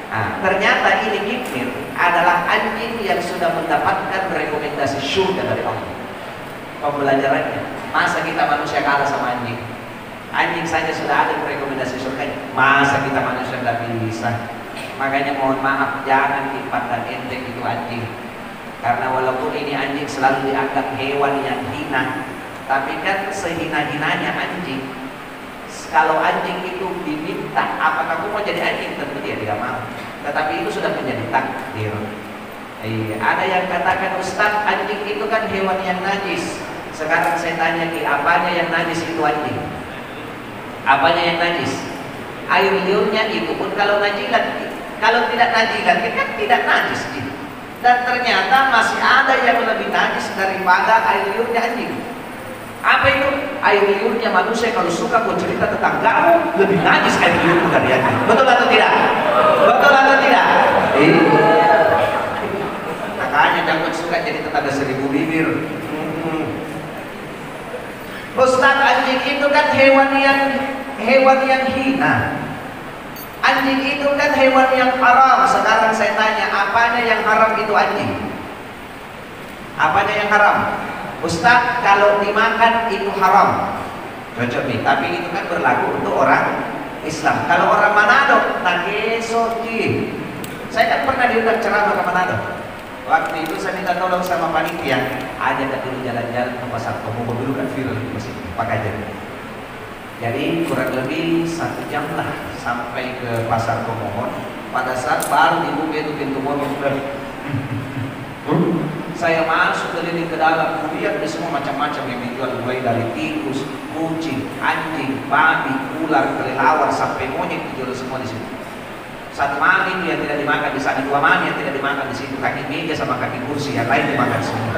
S2: Nah, ternyata ini Kitmir adalah anjing yang sudah mendapatkan rekomendasi surga dari Allah. Pembelajarannya, masa kita manusia kalah sama anjing? Anjing saja sudah ada rekomendasi surga. Masa kita manusia tidak bisa? Makanya mohon maaf, jangan dipandang enteng itu anjing. Karena walaupun ini anjing selalu dianggap hewan yang hina, tapi kan sehina-hinanya anjing, kalau anjing itu diminta, apa kamu mau jadi anjing? Tentu dia tidak mau. Tetapi itu sudah menjadi takdir. Ada yang katakan, Ustaz, anjing itu kan hewan yang najis. Sekarang saya tanya, apanya yang najis itu anjing? Apanya yang najis? Air liurnya itu pun kalau najilat, kalau tidak najilat kan tidak najis. Dan ternyata masih ada yang lebih najis daripada air liurnya anjing. Apa itu? Air liurnya manusia. Kalau suka kau cerita tentang kamu, lebih najis air liurmu dari anjing. Betul atau tidak? Betul atau tidak? Makanya jangan suka jadi tetangga 1000 bibir. Ustaz, anjing itu kan hewan yang hina. Anjing itu kan hewan yang haram. Sekarang saya tanya, apanya yang haram itu anjing? Apanya yang haram? Ustaz, kalau dimakan itu haram. Cocok nih, tapi itu kan berlaku untuk orang Islam. Kalau orang Manado, takesoki. Saya kan pernah diundang ceramah ke Manado. Waktu itu saya minta tolong sama panitia, ajak dulu jalan-jalan ke pasar Komodo, dulu kan viral di masjid Pakajan. Jadi kurang lebih 1 jam lah sampai ke pasar Komodo. Pada saat baru dibuka itu pintu mobil, saya masuk keliling ke dalam, lihat di semua macam-macam yang dijual, mulai dari tikus, kucing, anjing, babi, ular, kelelawar, sampai monyet dijual semua di situ. Satu mangin yang tidak dimakan di sana, 2 mangin yang tidak dimakan di situ, kaki meja sama kaki kursi yang lain dimakan semua.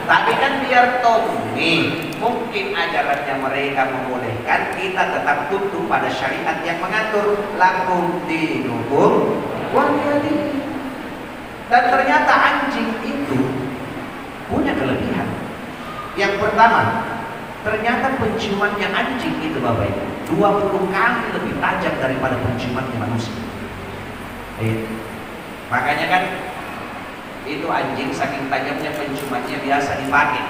S2: Tapi kan biar nih, mungkin ajarannya mereka membolehkan, kita tetap tunduk pada syariat yang mengatur lakum dinukum waliyadin. Dan ternyata anjing itu punya kelebihan. Yang pertama, ternyata penciumannya anjing itu Bapak Ibu 20 kali lebih tajam daripada penciumannya manusia. Makanya kan itu anjing saking tajamnya penciumannya biasa dipakai.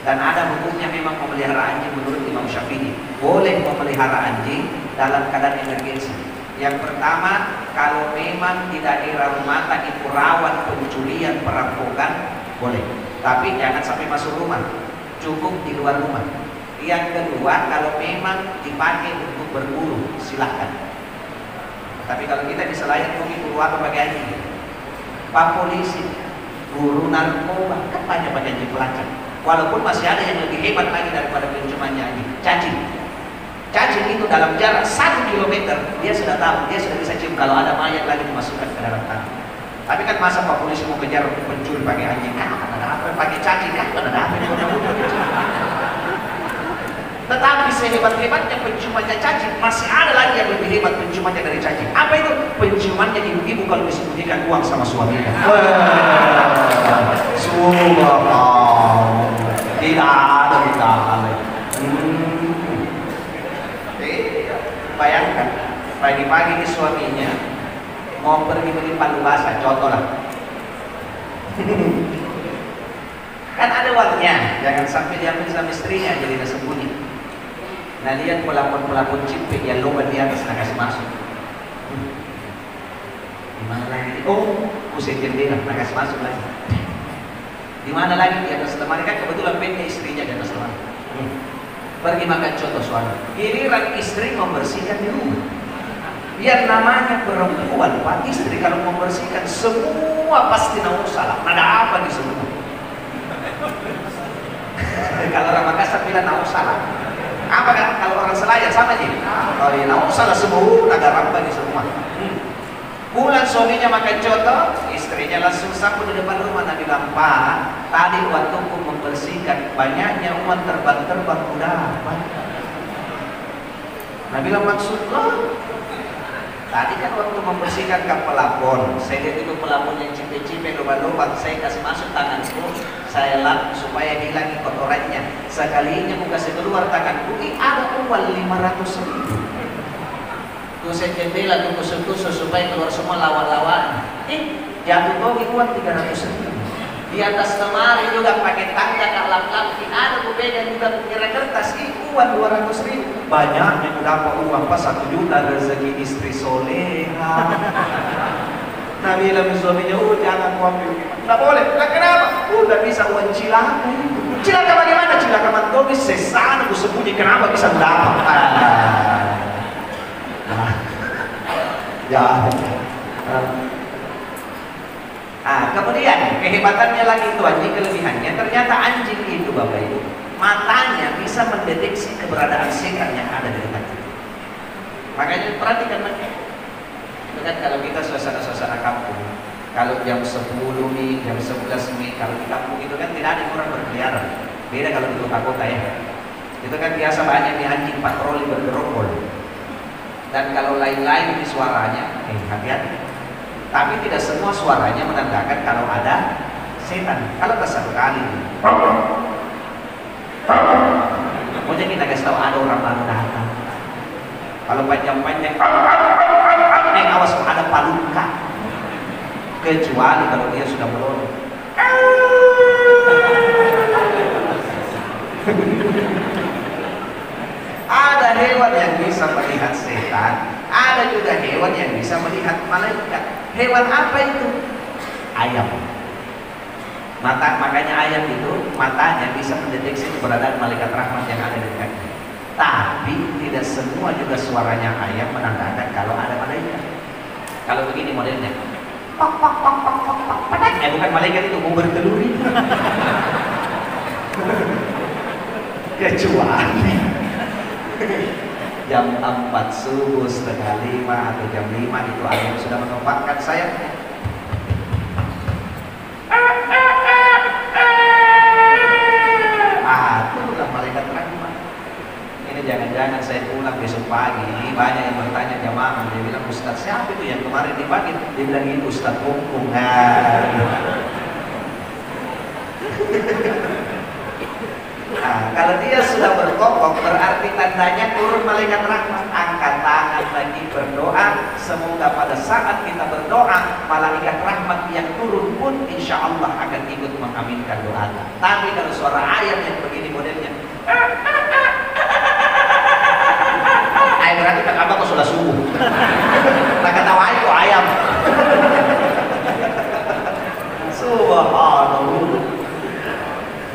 S2: Dan ada hukumnya memang memelihara anjing menurut Imam Syafi'i. Boleh memelihara anjing dalam keadaan emergensi. Yang pertama, kalau memang di daerah rumah itu rawan pencurian, perampokan, boleh. Tapi jangan sampai masuk rumah, cukup di luar rumah. Yang kedua, kalau memang dipakai untuk berburu, silahkan. Tapi kalau kita bisa layak mungkin buru apa pakai anjing? Pak polisi, buru narkoba, kan banyak pakai anjing pelacak. Walaupun masih ada yang lebih hebat lagi daripada penciumannya anjing, cacing. Cacing itu dalam jarak 1 kilometer dia sudah tahu, dia sudah bisa cium kalau ada mayat lagi dimasukkan ke dalam tanah. Tapi kan masa Pak polisi mau kejar pencuri pakai anjing? Kan ada apa pakai cacing? Kan ada apa yang Tetapi sehebat-hebatnya penciumannya cacing, masih ada lagi yang lebih hebat penciumannya dari cacing. Apa itu? Penciumannya ibu-ibu kalau disembunyikan uang sama suaminya. Subhanallah. Tidak ada di dalam. Bayangkan, pagi-pagi ini suaminya mau pergi beli palu basah, contoh lah. Kan ada uangnya, jangan sampai diambil sama istrinya jadi dia sembunyi. Nah lihat pelapon-pelapon cipik yang lomba di atas nak kasih masuk. Di mana lagi? Oh, pusing jendela nak kasih masuk lagi. Di mana lagi? Di atas lemari, kan kebetulan bednya istrinya di atas lemari. Pergi makan contoh suami. Giliran istri membersihkan di rumah. Biar namanya perempuan, Pak istri kalau membersihkan semua pasti nausalah. Ada apa di semua? Kalau orang Makassar bilang nausalah. Apa kan? Kalau orang Selayar sama aja. Oh iya, nausalah semua, ada ramba di semua. Pulang suaminya makan coto, istrinya langsung sapu di depan rumah. Nabi bilang, Pak, tadi waktuku membersihkan banyaknya uang terbang-terbang udah apa? Nabi bilang, maksud lo? Tadi kan waktu membersihkan kap pelapon, saya lihat itu pelapon yang cipe-cipe lubang-lubang, saya kasih masuk tanganku, saya lap supaya hilang kotorannya. Sekalinya aku kasih keluar tanganku, ada uang 500.000. Saya jendela tusuk-tusuk supaya keluar semua lawan-lawan. Jatuh togi uang 300.000. Di atas lemari juga pakai tangga tak lap-lap. Ada gue pegang juga kira kertas uang 200.000. Banyaknya gue dapat uang pas 1 juta rezeki istri soleha. Nah bilang suaminya, jangan mau ambil. Nggak boleh. Lah kenapa? Udah bisa uang cilaka. Cilaka bagaimana? Cilaka mantobis sesana gue sembunyi. Kenapa bisa dapat? Ya. Kemudian kehebatannya lagi itu anjing, kelebihannya ternyata anjing itu Bapak Ibu matanya bisa mendeteksi keberadaan setan yang ada di dekat kita. Makanya perhatikan makanya. Itu kan kalau kita suasana kampung, kalau jam 10 nih, jam 11 nih, kalau di kampung itu kan tidak ada orang berkeliaran. Beda kalau di kota-kota ya. Itu kan biasa banyak nih anjing patroli bergerombol. Dan kalau lain-lain di suaranya, hati-hati. Tapi tidak semua suaranya menandakan kalau ada setan. Kalau tak satu kali, pokoknya kita kasih tahu ada orang baru datang. Kalau panjang-panjang, awas ada paluka. Kecuali kalau dia sudah melonjak. Ada hewan yang bisa melihat setan, ada juga hewan yang bisa melihat malaikat. Hewan apa itu? Ayam. Makanya ayam itu matanya bisa mendeteksi keberadaan malaikat rahmat yang ada di dekatnya. Tapi tidak semua juga suaranya ayam menandakan kalau ada malaikat. Kalau begini modelnya, bukan malaikat itu, mau bertelur itu. Kecuali jam 4 subuh, setengah 5 atau jam 5 itu ayam sudah mengembangkan sayapnya. Itulah malaikat rahmat. Ini jangan-jangan saya pulang besok pagi, ini banyak yang bertanya jamaah. Dia bilang, Ustaz siapa itu yang kemarin dipanggil? Dia bilang itu Ustaz Kungkung. Kalau dia sudah berkokok berarti tandanya turun malaikat rahmat. Angkat tangan lagi berdoa, semoga pada saat kita berdoa malaikat rahmat yang turun pun insya Allah akan ikut mengaminkan doa. Tapi kalau suara ayam yang begini modelnya, berarti kan apa sudah subuh. Tak ketawa itu ayam. Subhanallah.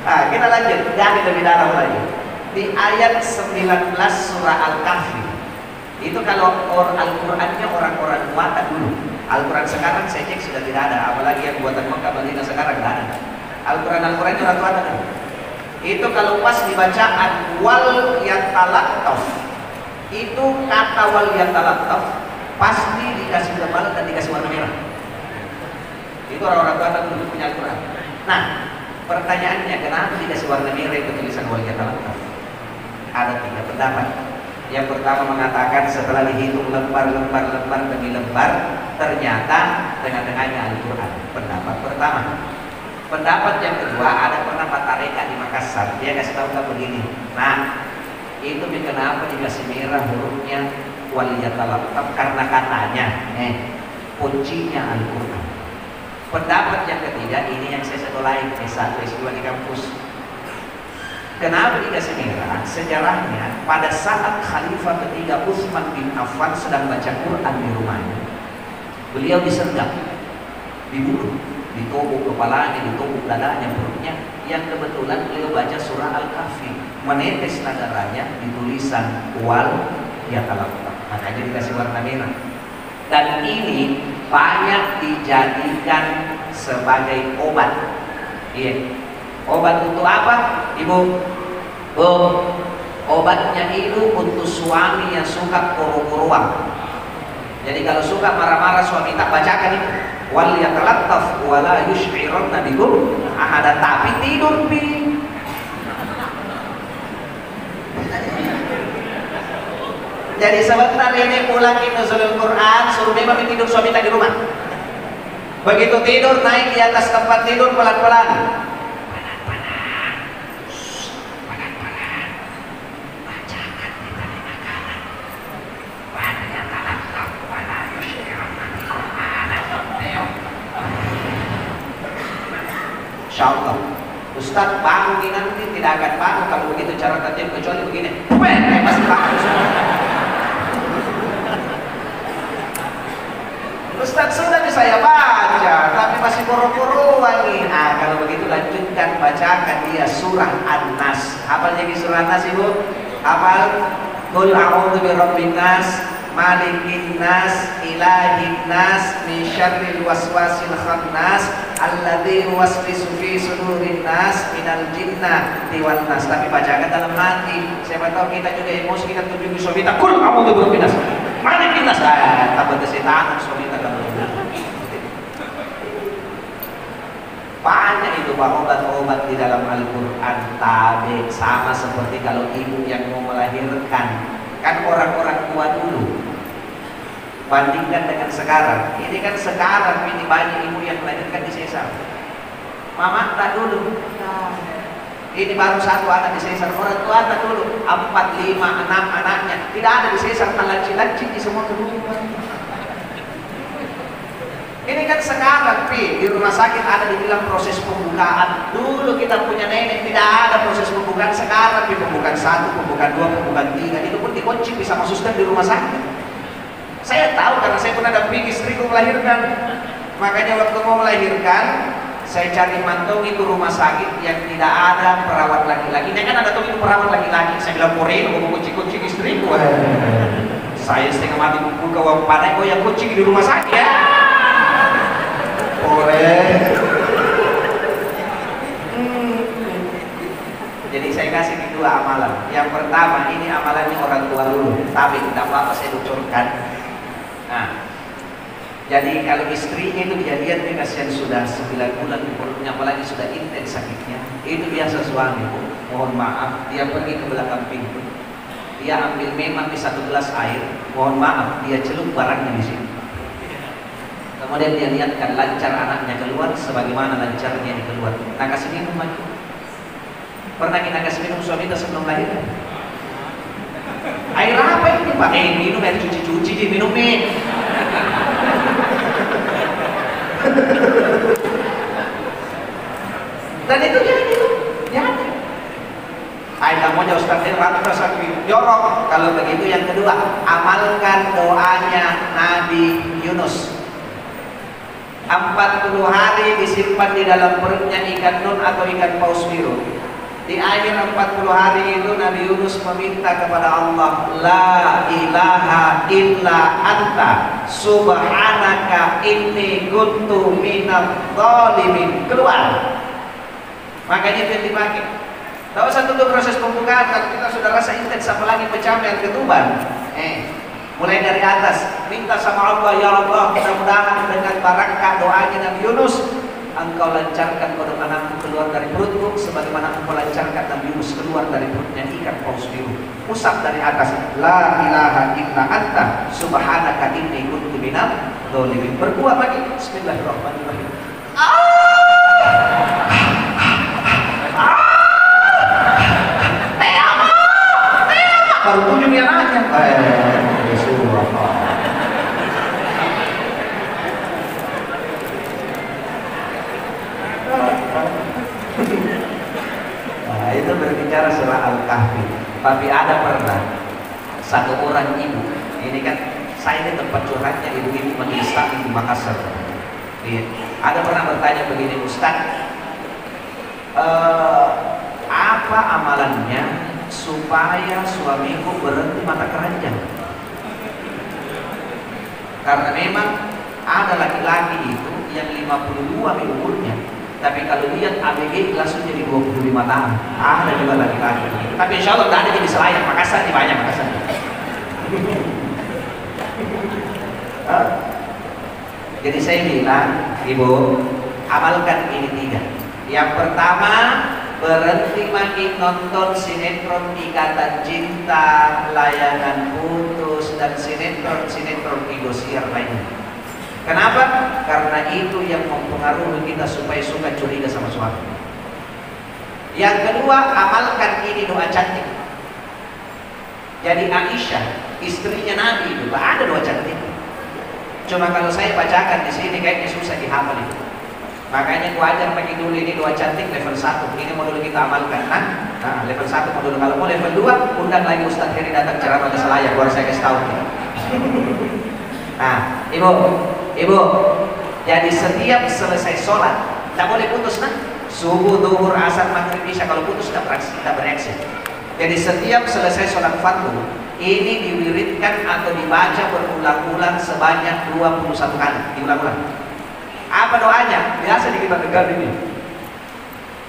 S2: Kita lanjut, gali lebih dalam lagi. Di ayat 19 surah Al-Kahfi. Itu kalau Al-Qur'annya orang-orang buatan dulu. Al-Quran sekarang saya cek sudah tidak ada, apalagi yang buatan Mekah Madinah sekarang tidak ada. Al-Quran orang buatan dulu. Itu kalau pas dibacaan wal yatalattaf. Itu kata wal yatalattaf pasti dikasih gambar dan dikasih warna merah. Itu orang-orang buatan dulu punya Al-Quran. Nah, pertanyaannya, kenapa dikasih warna merah itu tulisan wal yatalattaf? Ada 3 pendapat. Yang pertama mengatakan setelah dihitung lembar demi lembar, ternyata tengah-tengahnya Al-Quran. Pendapat pertama. Pendapat yang kedua, ada pendapat tarekat di Makassar. Dia kasih tahu kita begini. Nah, itu kenapa dikasih merah hurufnya wal yatalattaf? Karena katanya, kuncinya Al-Quran. Pendapat yang ketiga, ini yang saya sekolahkan S1, S2 di kampus. Kenapa dikasih merah? Sejarahnya, pada saat Khalifah ketiga Utsman bin Affan sedang baca Quran di rumahnya, beliau disergap, dibunuh, ditobok kepalanya, ditobok dadanya, perutnya. Yang kebetulan beliau baca surah Al-Kahfi, menetes darahnya di tulisan wal yatalattaf. Makanya dikasih warna merah. Dan ini banyak dijadikan sebagai obat. Iya. Obat untuk apa, Ibu? Obatnya itu untuk suami yang suka koro-koroan. Jadi kalau suka marah-marah suami tak bacakan itu wal yatalattaf wala yush'irunna bikum ahada, tapi tidur pi. Jadi sebentar ini pulang itu nuzulul Quran, suruh memang tidur suami tak di rumah. Begitu tidur naik di atas tempat tidur pelan-pelan. Insya Allah Ustadz bangun ini nanti tidak akan bangun kalau begitu cara terjun, kecuali begini masih bangun semua. Ustadz sudah saya baca tapi masih boro-boroan nih. Kalau begitu lanjutkan bacakan dia surah An-Nas. Hafal jadi surah An-Nas ibu? Hafal? Qul a'udzu birabbin nas, malikin nas, ilahin nas, min syarril waswasil khannas, alladzi yuwaswisu fi sudurin nas, minal jinnati wan nas. Tapi bacakan dalam hati. Siapa tahu kita juga emosi, kita tunjukin suami kita. Qul a'udzu birabbin nas, malikin nas. Takut setan suami kita kalau banyak itu obat-obat di dalam Al-Quran. Tabe sama seperti kalau ibu yang mau melahirkan. Kan orang-orang tua dulu bandingkan dengan sekarang. Ini kan sekarang ini banyak ibu yang melahirkan di sesar. Mama tak dulu. Ini baru satu anak di sesar. Orang tua tak dulu 4, 5, 6 anaknya. Tidak ada di sesar, lancip-lancip di semua kedua. Ini kan sekarang di rumah sakit ada dibilang proses pembukaan. Dulu kita punya nenek tidak ada proses pembukaan. Sekarang di pembukaan 1, pembukaan 2, pembukaan 3 itu pun dikunci bisa masukkan di rumah sakit. Saya tahu karena saya pernah dampingi istriku melahirkan. Makanya waktu mau melahirkan saya cari mantau itu rumah sakit yang tidak ada perawat laki-laki. Ini kan ada tuh itu perawat laki-laki. Saya bilang Korea mau kunci-kunci istriku. Saya setengah mati buka uang padai kok yang kunci di rumah sakit ya. Jadi saya kasih dua amalan. Yang pertama ini amalannya orang tua dulu, tapi tidak apa-apa saya bocorkan. Nah, jadi kalau istrinya itu kejadian dia kasihan sudah 9 bulan di perutnya, apalagi sudah intens sakitnya. Itu biasa suami, mohon maaf, dia pergi ke belakang pintu, dia ambil memang di 1 gelas air, mohon maaf, dia celup barangnya di sini. Kemudian dia niatkan lancar anaknya keluar sebagaimana lancarnya di keluar. Nah kasih minum lagi. Pernah kita kasih minum suami kita sebelum lahir? Air apa ini Pak? Minum air cuci-cuci di minum nih. Dan itu jadi gitu. Jadi. Air kamu jauh Ustaz rata sakit. Jorok. Kalau begitu yang kedua, amalkan doanya Nabi Yunus. 40 hari disimpan di dalam perutnya ikan nun atau ikan paus biru. Di akhir 40 hari itu Nabi Yunus meminta kepada Allah, La ilaha illa anta subhanaka inni kuntu minadh dhalimin. Keluar. Makanya itu yang dipakai. Tidak usah tunggu proses pembukaan. Kalau kita sudah rasa intens apalagi pencapaian ketuban. Mulai dari atas, minta sama Allah, ya Allah, mudah-mudahan dengan barakah doanya Nabi Yunus, Engkau lancarkan kodok anakku keluar dari perutku, sebagaimana Engkau lancarkan Nabi Yunus keluar dari perutnya ikan paus biru. Usap dari atas, La ilaha illa anta subhanaka inni kuntu minadh dhalimin. Berkuat lagi, Bismillahirrahmanirrahim. Baru 7 anaknya. Nah, itu berbicara surah Al-Kahfi. Tapi ada pernah satu orang ibu, ini kan saya ini tempat curhatnya ibu-ibu majelis taklim di Makassar. Ada pernah bertanya begini, Ustaz, apa amalannya supaya suamiku berhenti mata keranjang? Karena memang ada laki-laki itu yang 52 umurnya, tapi kalau lihat ABG langsung jadi 25 tahun. Ada juga laki-laki. Tapi insya Allah tidak ada jadi Selayar, Makassar di banyak Makassar. Jadi saya bilang, Ibu, amalkan ini 3. Yang pertama, berhenti makin nonton sinetron Ikatan Cinta, Layangan Putus, dan sinetron Indosiar lainnya. Kenapa? Karena itu yang mempengaruhi kita supaya suka curiga sama suami. Yang kedua, amalkan ini doa cantik. Jadi Aisyah, istrinya Nabi itu, ada doa cantik. Cuma kalau saya bacakan di sini kayaknya susah dihafal itu. Makanya gua ajar pagi dulu ini doa cantik level 1. Ini modul kita amalkan. Nah, level 1 modul. Kalau mau level 2, undang lagi Ustaz Heri datang ceramah ke Selayar, baru saya kasih tahu nih. Nah, Ibu, jadi setiap selesai sholat, tidak boleh putus subuh, duhur, asar, maghrib, isya. Kalau putus kita bereaksi. Jadi setiap selesai sholat fardu, ini diwiridkan atau dibaca berulang-ulang sebanyak 21 kali. Diulang-ulang. Apa doanya? Biasa kita dengar ini.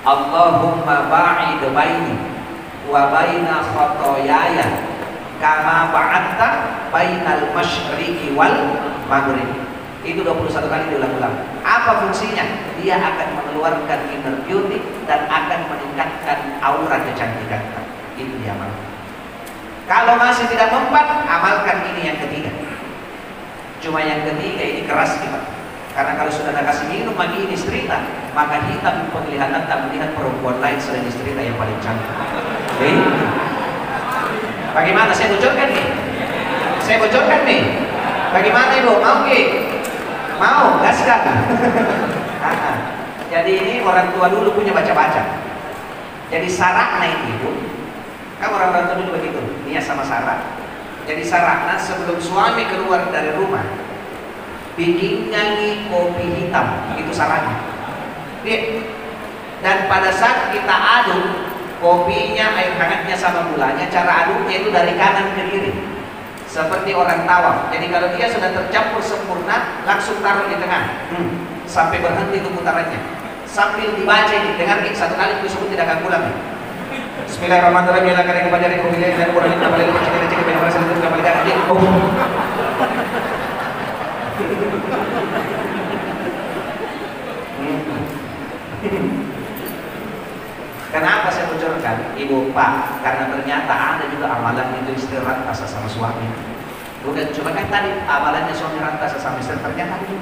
S2: Allahumma ba'id baini wa baina khotoyaya kama ba'adta bainal masyriqi wal maghrib. Itu 21 kali diulang-ulang. Apa fungsinya? Dia akan mengeluarkan inner beauty dan akan meningkatkan aura kecantikan. Itu dia amalkan. Kalau masih tidak mempan, amalkan ini yang ketiga. Cuma yang ketiga ini keras kita. Karena kalau sudah ada kasih minum lagi ini istrita, maka hitam penglihatan tak melihat perempuan lain selain istrita yang paling cantik. Bagaimana? Saya bocorkan nih. Bagaimana Ibu? Mau nggih? Mau? Gaskan. Jadi ini orang tua dulu punya baca-baca. Jadi sarakna ini Ibu. Kan orang tua dulu begitu. Dia sama sarak. Jadi sarakna sebelum suami keluar dari rumah, bikin nyanyi kopi hitam, itu sarannya. Dan pada saat kita aduk kopinya, air hangatnya sama gulanya, cara aduknya itu dari kanan ke kiri, seperti orang tawaf. Jadi kalau dia sudah tercampur sempurna, langsung taruh di tengah, sampai berhenti itu putarannya. Sambil dibaca ini, dengar nih, satu kali disebut tidak akan pulang. Bismillahirrahmanirrahim. Bila kalian kepada dari kopi dan kurang kita boleh cek banyak rasa itu kembali lagi. Kenapa saya bocorkan, Ibu Pak? Karena ternyata ada juga amalan itu istri rantasa sama suami. Bukan cuma kan tadi amalannya suami rantasa sama istri, ternyata itu.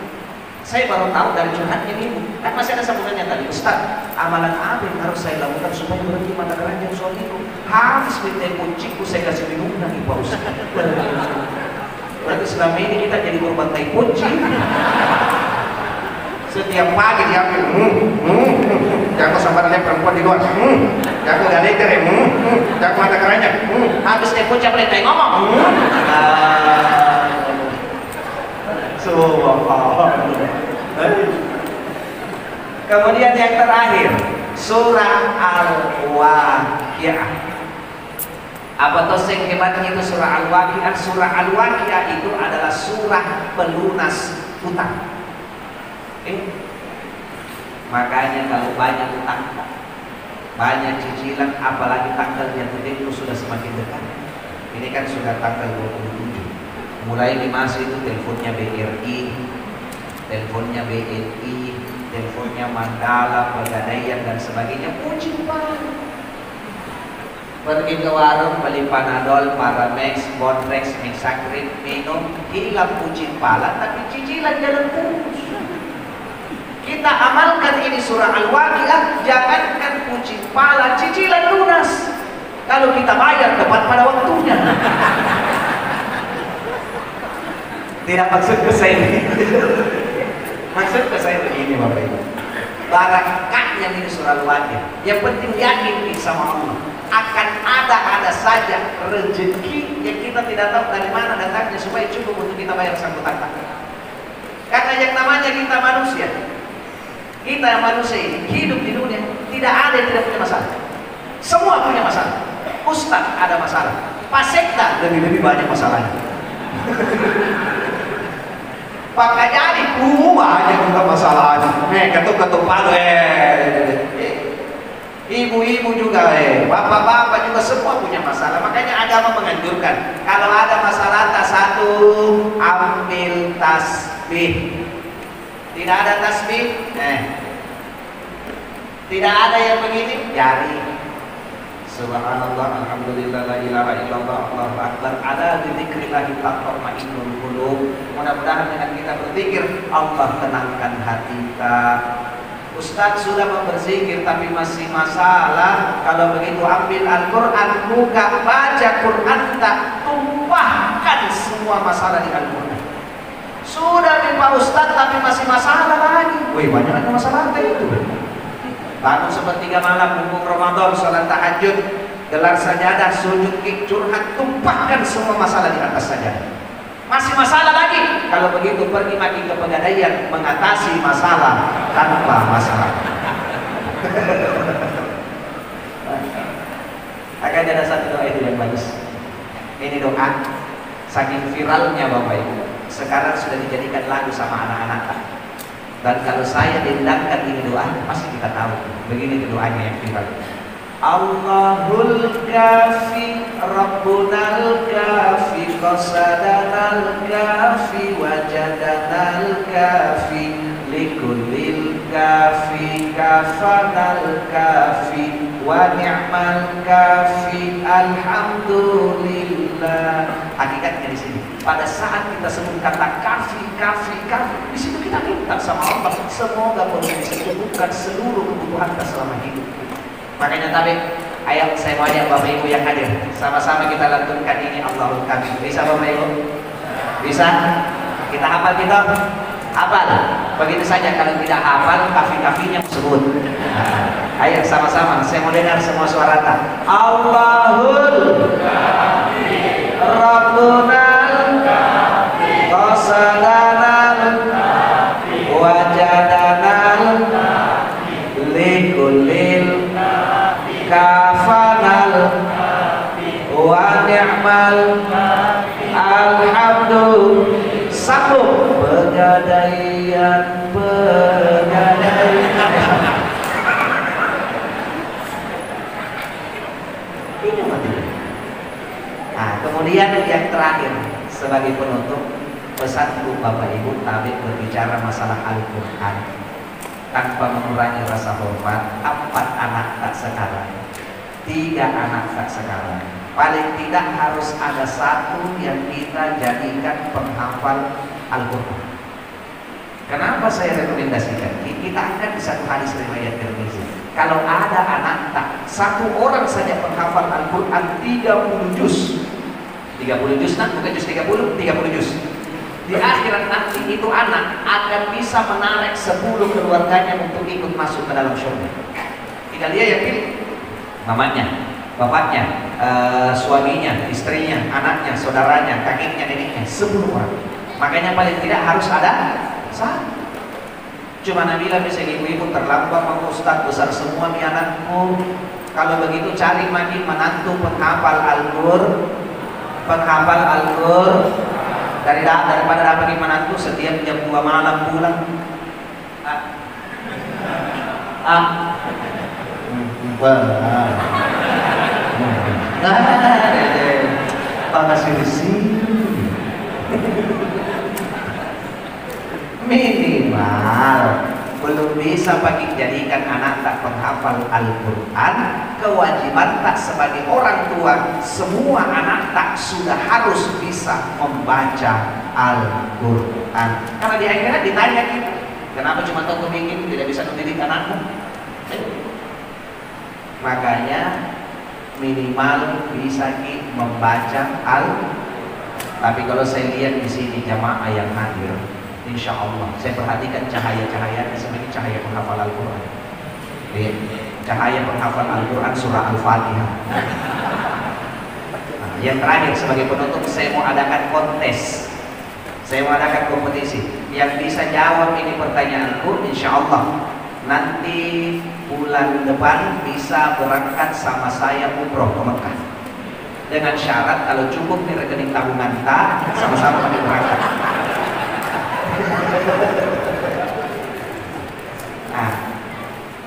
S2: Saya baru tahu dari curhatnya Ibu. Kan masih ada sambungannya tadi, Ustaz. Amalan apa yang harus saya lakukan supaya berhenti mata keranjang suamiku? Habis minta kucingku saya kasih minum lagi Pak Ustaz. Berarti selama ini kita jadi korban tai kucing. Setiap pagi diambil, jago sampai ada perempuan di luar, jago gak leker, jago mata keranjang, habis tai kucing boleh tai ngomong. Kemudian yang terakhir, surah Al-Waqiah. Apa toh yang hebatnya itu surah Al-Waqiah? Surah Al-Waqiah itu adalah surah pelunas hutang. Makanya kalau banyak hutang, banyak cicilan, apalagi tanggal jatuh tempo sudah semakin dekat. Ini kan sudah tanggal 27. Mulai di masa itu teleponnya BRI, teleponnya BNI, teleponnya Mandala, Pegadaian dan sebagainya. Puji Pak. Pergi ke warung beli Panadol, Paramex, Bonrex, Mexakrin, minum, hilang pucin pala, tapi cicilan jalan terus. Kita amalkan ini surah Al-Waqiah, jangankan pucin pala, cicilan lunas. Kalau kita bayar tepat pada waktunya. Tidak maksud ke saya ini. Maksud ke saya begini Bapak Ibu. Barakahnya ini surah Al-Waqiah. Yang penting yakin sama Allah. Akan ada saja rezeki yang kita tidak tahu dari mana datangnya supaya cukup untuk kita bayar sang hutang. Karena yang namanya kita manusia ini hidup di dunia tidak ada yang tidak punya masalah. Semua punya masalah. Ustaz ada masalah, Pak Sekda lebih banyak masalahnya. Pak Kajari banyak juga masalahnya. Ketuk-ketuk palu ibu-ibu juga, bapak-bapak juga semua punya masalah. Makanya agama menganjurkan kalau ada masalah satu, ambil tasbih. Tidak ada tasbih, tidak ada yang begini, jari. Subhanallah, alhamdulillah, la ilaha illallah, Allahu akbar. Ada dzikrillahi tatma'innul qulub. Mudah-mudahan dengan kita berzikir Allah tenangkan hati kita. Ustaz sudah mau berzikir tapi masih masalah. Kalau begitu ambil Al-Quran, buka, baca Quran, tak tumpahkan semua masalah di Al-Quran. Sudah nih Pak Ustadz tapi masih masalah lagi. Wih, banyak ada masalah itu. Bangun sepertiga malam, mumpung Ramadan, sholat tahajud, gelar sajadah, sujud, curhat, tumpahkan semua masalah di atas sajadah. Masih masalah lagi. Kalau begitu pergi makin ke Pegadaian, mengatasi masalah tanpa masalah. Akan ada satu doa itu yang bagus. Ini doa saking viralnya Bapak Ibu, sekarang sudah dijadikan lagu sama anak-anak. Dan kalau saya diundangkan ini doa, pasti kita tahu. Begini doanya yang viral. Allahul kafi, Rabbunal kafi, qasadanal kafi, wajadanal kafi, likullil kafi, kafanal kafi, wa ni'mal kafi, alhamdulillah. Hakikatnya di sini, pada saat kita sebut kata kafi, di situ kita minta sama Allah semoga Allah bisa cukupkan seluruh kebutuhan kita selama hidup. Makanya tapi, ayo saya mau ajak Bapak Ibu yang hadir, sama-sama kita lantunkan ini Allahul Kafi. Bisa Bapak Ibu? Bisa? Kita hafal kita? Hafal. Begitu saja, kalau tidak hafal kafi-kafinya sebut. Nah, ayo sama-sama, saya mau dengar semua suara tak. Allahul Kafi, Rabbunal Kafi, qasadanal Kafi, wajadanal Kafi, likulil kafanal wa ni'mal alhamdulillah. Satu Pegadaian ini mati. Nah, kemudian yang terakhir sebagai penutup, pesan untuk Bapak Ibu Tabib berbicara masalah Al-Quran tanpa mengurangi rasa hormat. 4 anak tak sekarang, 3 anak tak sekarang, paling tidak harus ada 1 yang kita jadikan penghafal Al-Quran. Kenapa saya rekomendasikan? Kita akan di satu hadis riwayat Tirmizi, kalau ada anak tak 1 orang saja penghafal Al-Quran 30 juz. 30 juz, nah bukan juz 30 juz. Di akhirat nanti itu anak akan bisa menarik 10 keluarganya untuk ikut masuk ke dalam surga. Tidak dia yang pilih, mamanya, bapaknya, suaminya, istrinya, anaknya, saudaranya, kakeknya, neneknya, 10 orang. Makanya paling tidak harus ada 1. Cuma Nabila bisa ibu-ibu terlambat, Pak Ustaz, besar semua nih anakku. Kalau begitu cari makin menantu penghafal Al-Qur'an. Daripada dapat menantu setiap jam 2 malam pulang. Makasih di sini. Minimal belum bisa pakai jadikan anak tak penghafal Al-Quran, kewajiban tak sebagai orang tua, semua anak tak sudah harus bisa membaca Al-Quran. Karena di akhirat ditanya kita, kenapa cuma kau bikin tidak bisa mendidik anakmu? Makanya minimal bisa membaca Tapi kalau saya lihat di sini jamaah yang hadir, insya Allah saya perhatikan cahaya-cahayanya seperti cahaya penghafal Al-Quran. Cahaya penghafal Al-Quran surah Al-Fatihah. Nah, yang terakhir sebagai penutup, saya mau adakan kontes. Saya mau adakan kompetisi. Yang bisa jawab ini pertanyaanku, insya Allah nanti bulan depan bisa berangkat sama saya umroh ke Mekah. Dengan syarat kalau cukup nih rekening tabungan tak, sama-sama kami berangkat. Nah,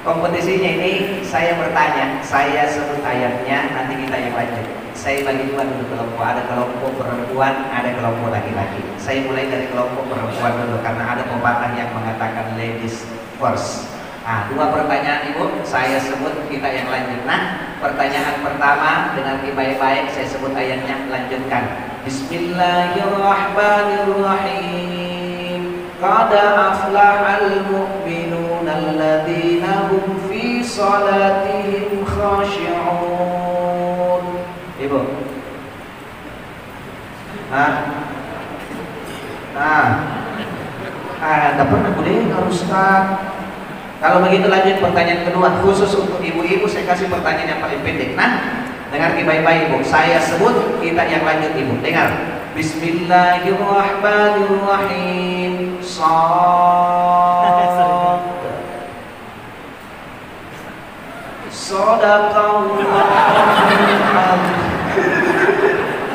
S2: kompetisinya ini saya bertanya, saya sebut ayatnya, nanti kita yang lanjut. Saya bagi 2 dulu kelompok, ada kelompok perempuan, ada kelompok laki-laki. Saya mulai dari kelompok perempuan dulu karena ada pepatah yang mengatakan ladies first. Nah, 2 pertanyaan Ibu, saya sebut, kita yang lanjut. Nah, pertanyaan pertama dengan baik-baik saya sebut ayatnya, lanjutkan. Bismillahirrahmanirrahim. Qad aflahal mu'minun alladzina hum fi salatihim khashi'un. Ibu. Nah, Ada pernah boleh Ustaz. Kalau begitu lanjut pertanyaan kedua, khusus untuk ibu-ibu saya kasih pertanyaan yang paling pendek. Nah, dengar baik-baik ibu. Saya sebut, kita yang lanjut ibu. Dengar. Bismillahirrahmanirrahim. Sadaqallahu.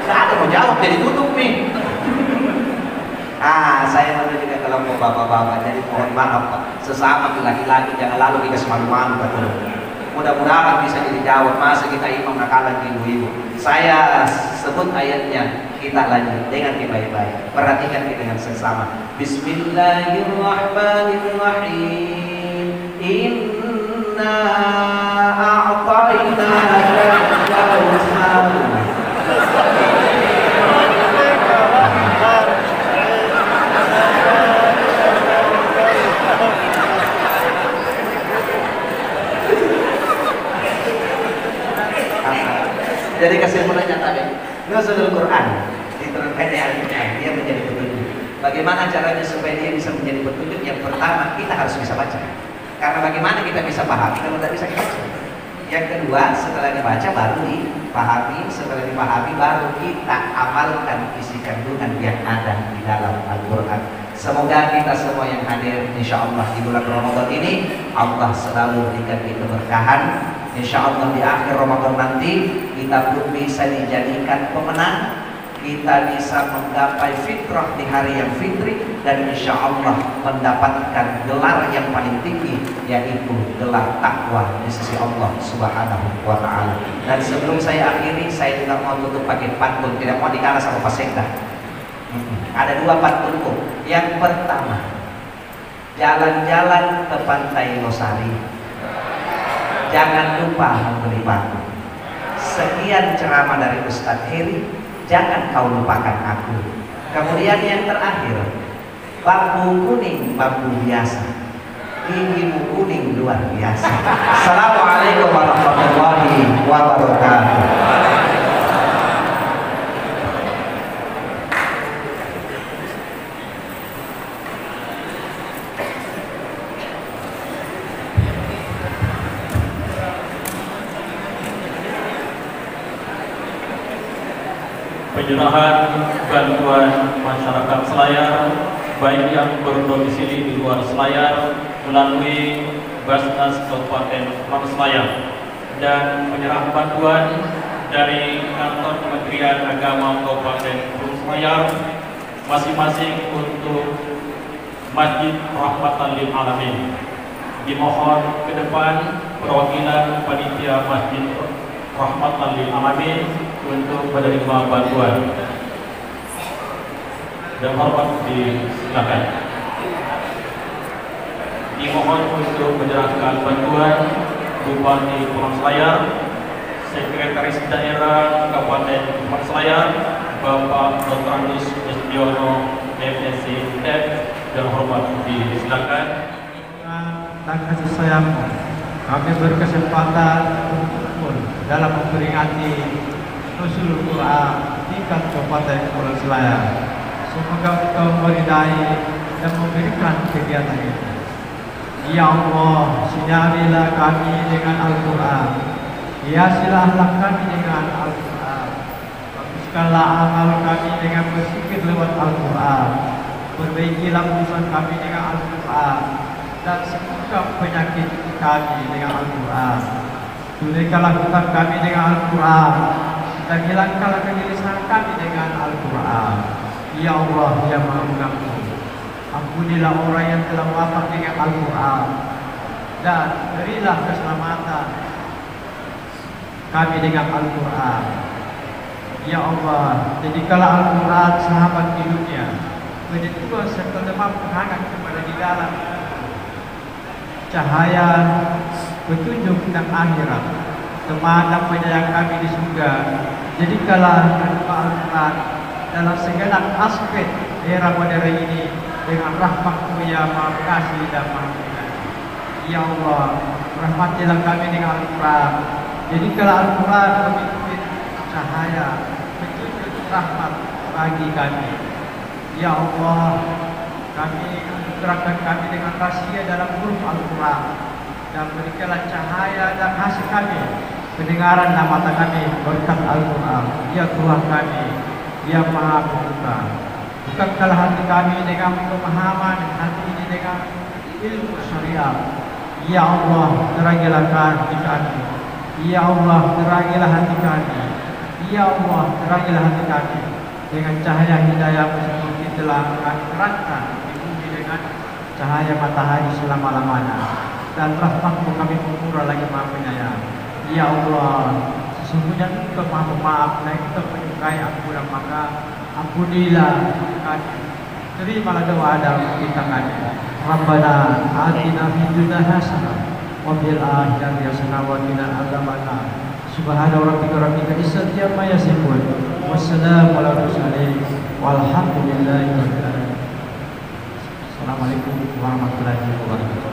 S2: Nggak ada mau jawab, jadi tutup nih. Saya mau juga kelompok bapak-bapak, jadi mohon maaf Pak. Sesama laki-laki jangan lalu kita semalu-malu betul. Mudah-mudahan bisa dijawab. Masa kita imam nakalan ibu-ibu. Saya sebut ayatnya, kita lanjut dengan baik-baik. Perhatikan kita dengan sesama. Bismillahirrahmanirrahim. Inna a'tainaka al-kautsar. Jadi kesimpulannya tadi, nuzulul Quran diturunkan dari Al-Quran, dia menjadi petunjuk. Bagaimana caranya supaya dia bisa menjadi petunjuk? Yang pertama, kita harus bisa baca. Karena bagaimana kita bisa pahami kalau tidak bisa baca? Yang kedua, setelah dibaca baru dipahami, setelah dipahami baru kita amalkan isi kandungan yang ada di dalam Al-Quran. Semoga kita semua yang hadir insya Allah di bulan Ramadan ini, Allah selalu berikan kita keberkahan. Insya Allah di akhir Ramadan nanti kita pun bisa dijadikan pemenang, kita bisa menggapai fitrah di hari yang fitri, dan insya Allah mendapatkan gelar yang paling tinggi, yaitu gelar takwa di sisi Allah Subhanahu wa Ta'ala. Dan sebelum saya akhiri, saya tidak mau tutup pakai pantun, tidak mau dikalah sama Pak Sekda. Ada dua pantunku. Yang pertama, jalan-jalan ke Pantai Losari, jangan lupa membeli batu. Sekian ceramah dari Ustadz Heri, jangan kau lupakan aku. Kemudian yang terakhir, bambu kuning bambu biasa, gigimu kuning luar biasa. Assalamualaikum warahmatullahi wabarakatuh.
S1: Penyerahan bantuan masyarakat Selayar, baik yang berdomisili di luar Selayar melalui Basnas Kabupaten Kepulauan Selayar, dan penyerahan bantuan dari kantor Kementerian Agama Kabupaten Kepulauan Selayar masing-masing untuk Masjid Rahmatan lil Alamin. Dimohon ke depan perwakilan panitia Masjid Rahmatan lil Alamin untuk menerima bantuan. Dan hormat disilakan. Dimohon untuk menyerahkan bantuan Bupati Kepulauan Selayar, Sekretaris Daerah Kabupaten Kepulauan Selayar, Bapak Dr. Agus Mestiono, MSc, dan hormat disilakan.
S3: Dan kasih sayang, kami berkesempatan berkumpul dalam memperingati Nuzulul Quran tingkat Kabupaten Kepulauan Selayar. Semoga Engkau meridai dan memberikan kegiatan ini. Ya Allah, sinarilah kami dengan Al-Quran, hiasilah akhlak kami dengan Al-Quran, baguskanlah amal kami dengan bersikir lewat Al-Quran, perbaikilah urusan kami dengan Al-Quran, dan sembuhkan penyakit kami dengan Al-Quran. Tunaikanlah hutang kami dengan Al-Quran, dan hilangkanlah kegelisahan kami dengan Al-Quran. Ya Allah yang Maha Pengampun, ampunilah orang yang telah wafat dengan Al-Quran, dan berilah keselamatan kami dengan Al-Quran. Ya Allah, jadikanlah Al-Quran sahabat hidupnya, penyembuh serta demam penghangat kepada di dalam cahaya petunjuk dan akhirat, teman dan penyayang kami di surga. Jadikanlah Al-Quran dalam segenap aspek era modern ini dengan rahmat-Mu yang Maha Kasih dan Maha Pengasih. Ya Allah, rahmatilah kami dengan Al-Quran. Jadikanlah Al-Quran pemimpin cahaya, petunjuk rahmat bagi kami. Ya Allah, Kami anugerahkan kami dengan rahasia dalam huruf Al-Quran, dan berikanlah cahaya dan hasil kami, pendengaran dan mata kami berkat Al-Quran. Ya Tuhan kami, Ya Maha Pembuka, bukakanlah hati kami dengan pemahaman, hati ini dengan ilmu syariat. Ya Allah, terangilah hati kami. Ya Allah, terangilah hati kami. Ya Allah, terangilah hati kami dengan cahaya hidayah seperti telah kami terangkan di bumi dengan cahaya matahari selama-lamanya. Dan rahmat-Mu kami murah lagi Maha Penyayang. Ya Allah, sesungguhnya Engkau Maha Pemaaf dan Engkau penyukai ampunan, maka ampunilah kami. Terimalah doa dalam kita kami. Rabbana atina fid dunya hasanah wa fil akhirati hasanah wa qina adzabannar. Subhana rabbika rabbil izzati amma yasifun. Wassalamu ala mursalin walhamdulillahi rabbil alamin. Assalamualaikum warahmatullahi wabarakatuh.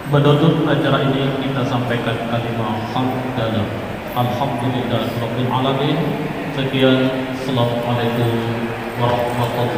S1: Menutup acara ini kita sampaikan kalimat hamdalah. Alhamdulillah Rabbil Alamin. Sekian. Assalamualaikum warahmatullahi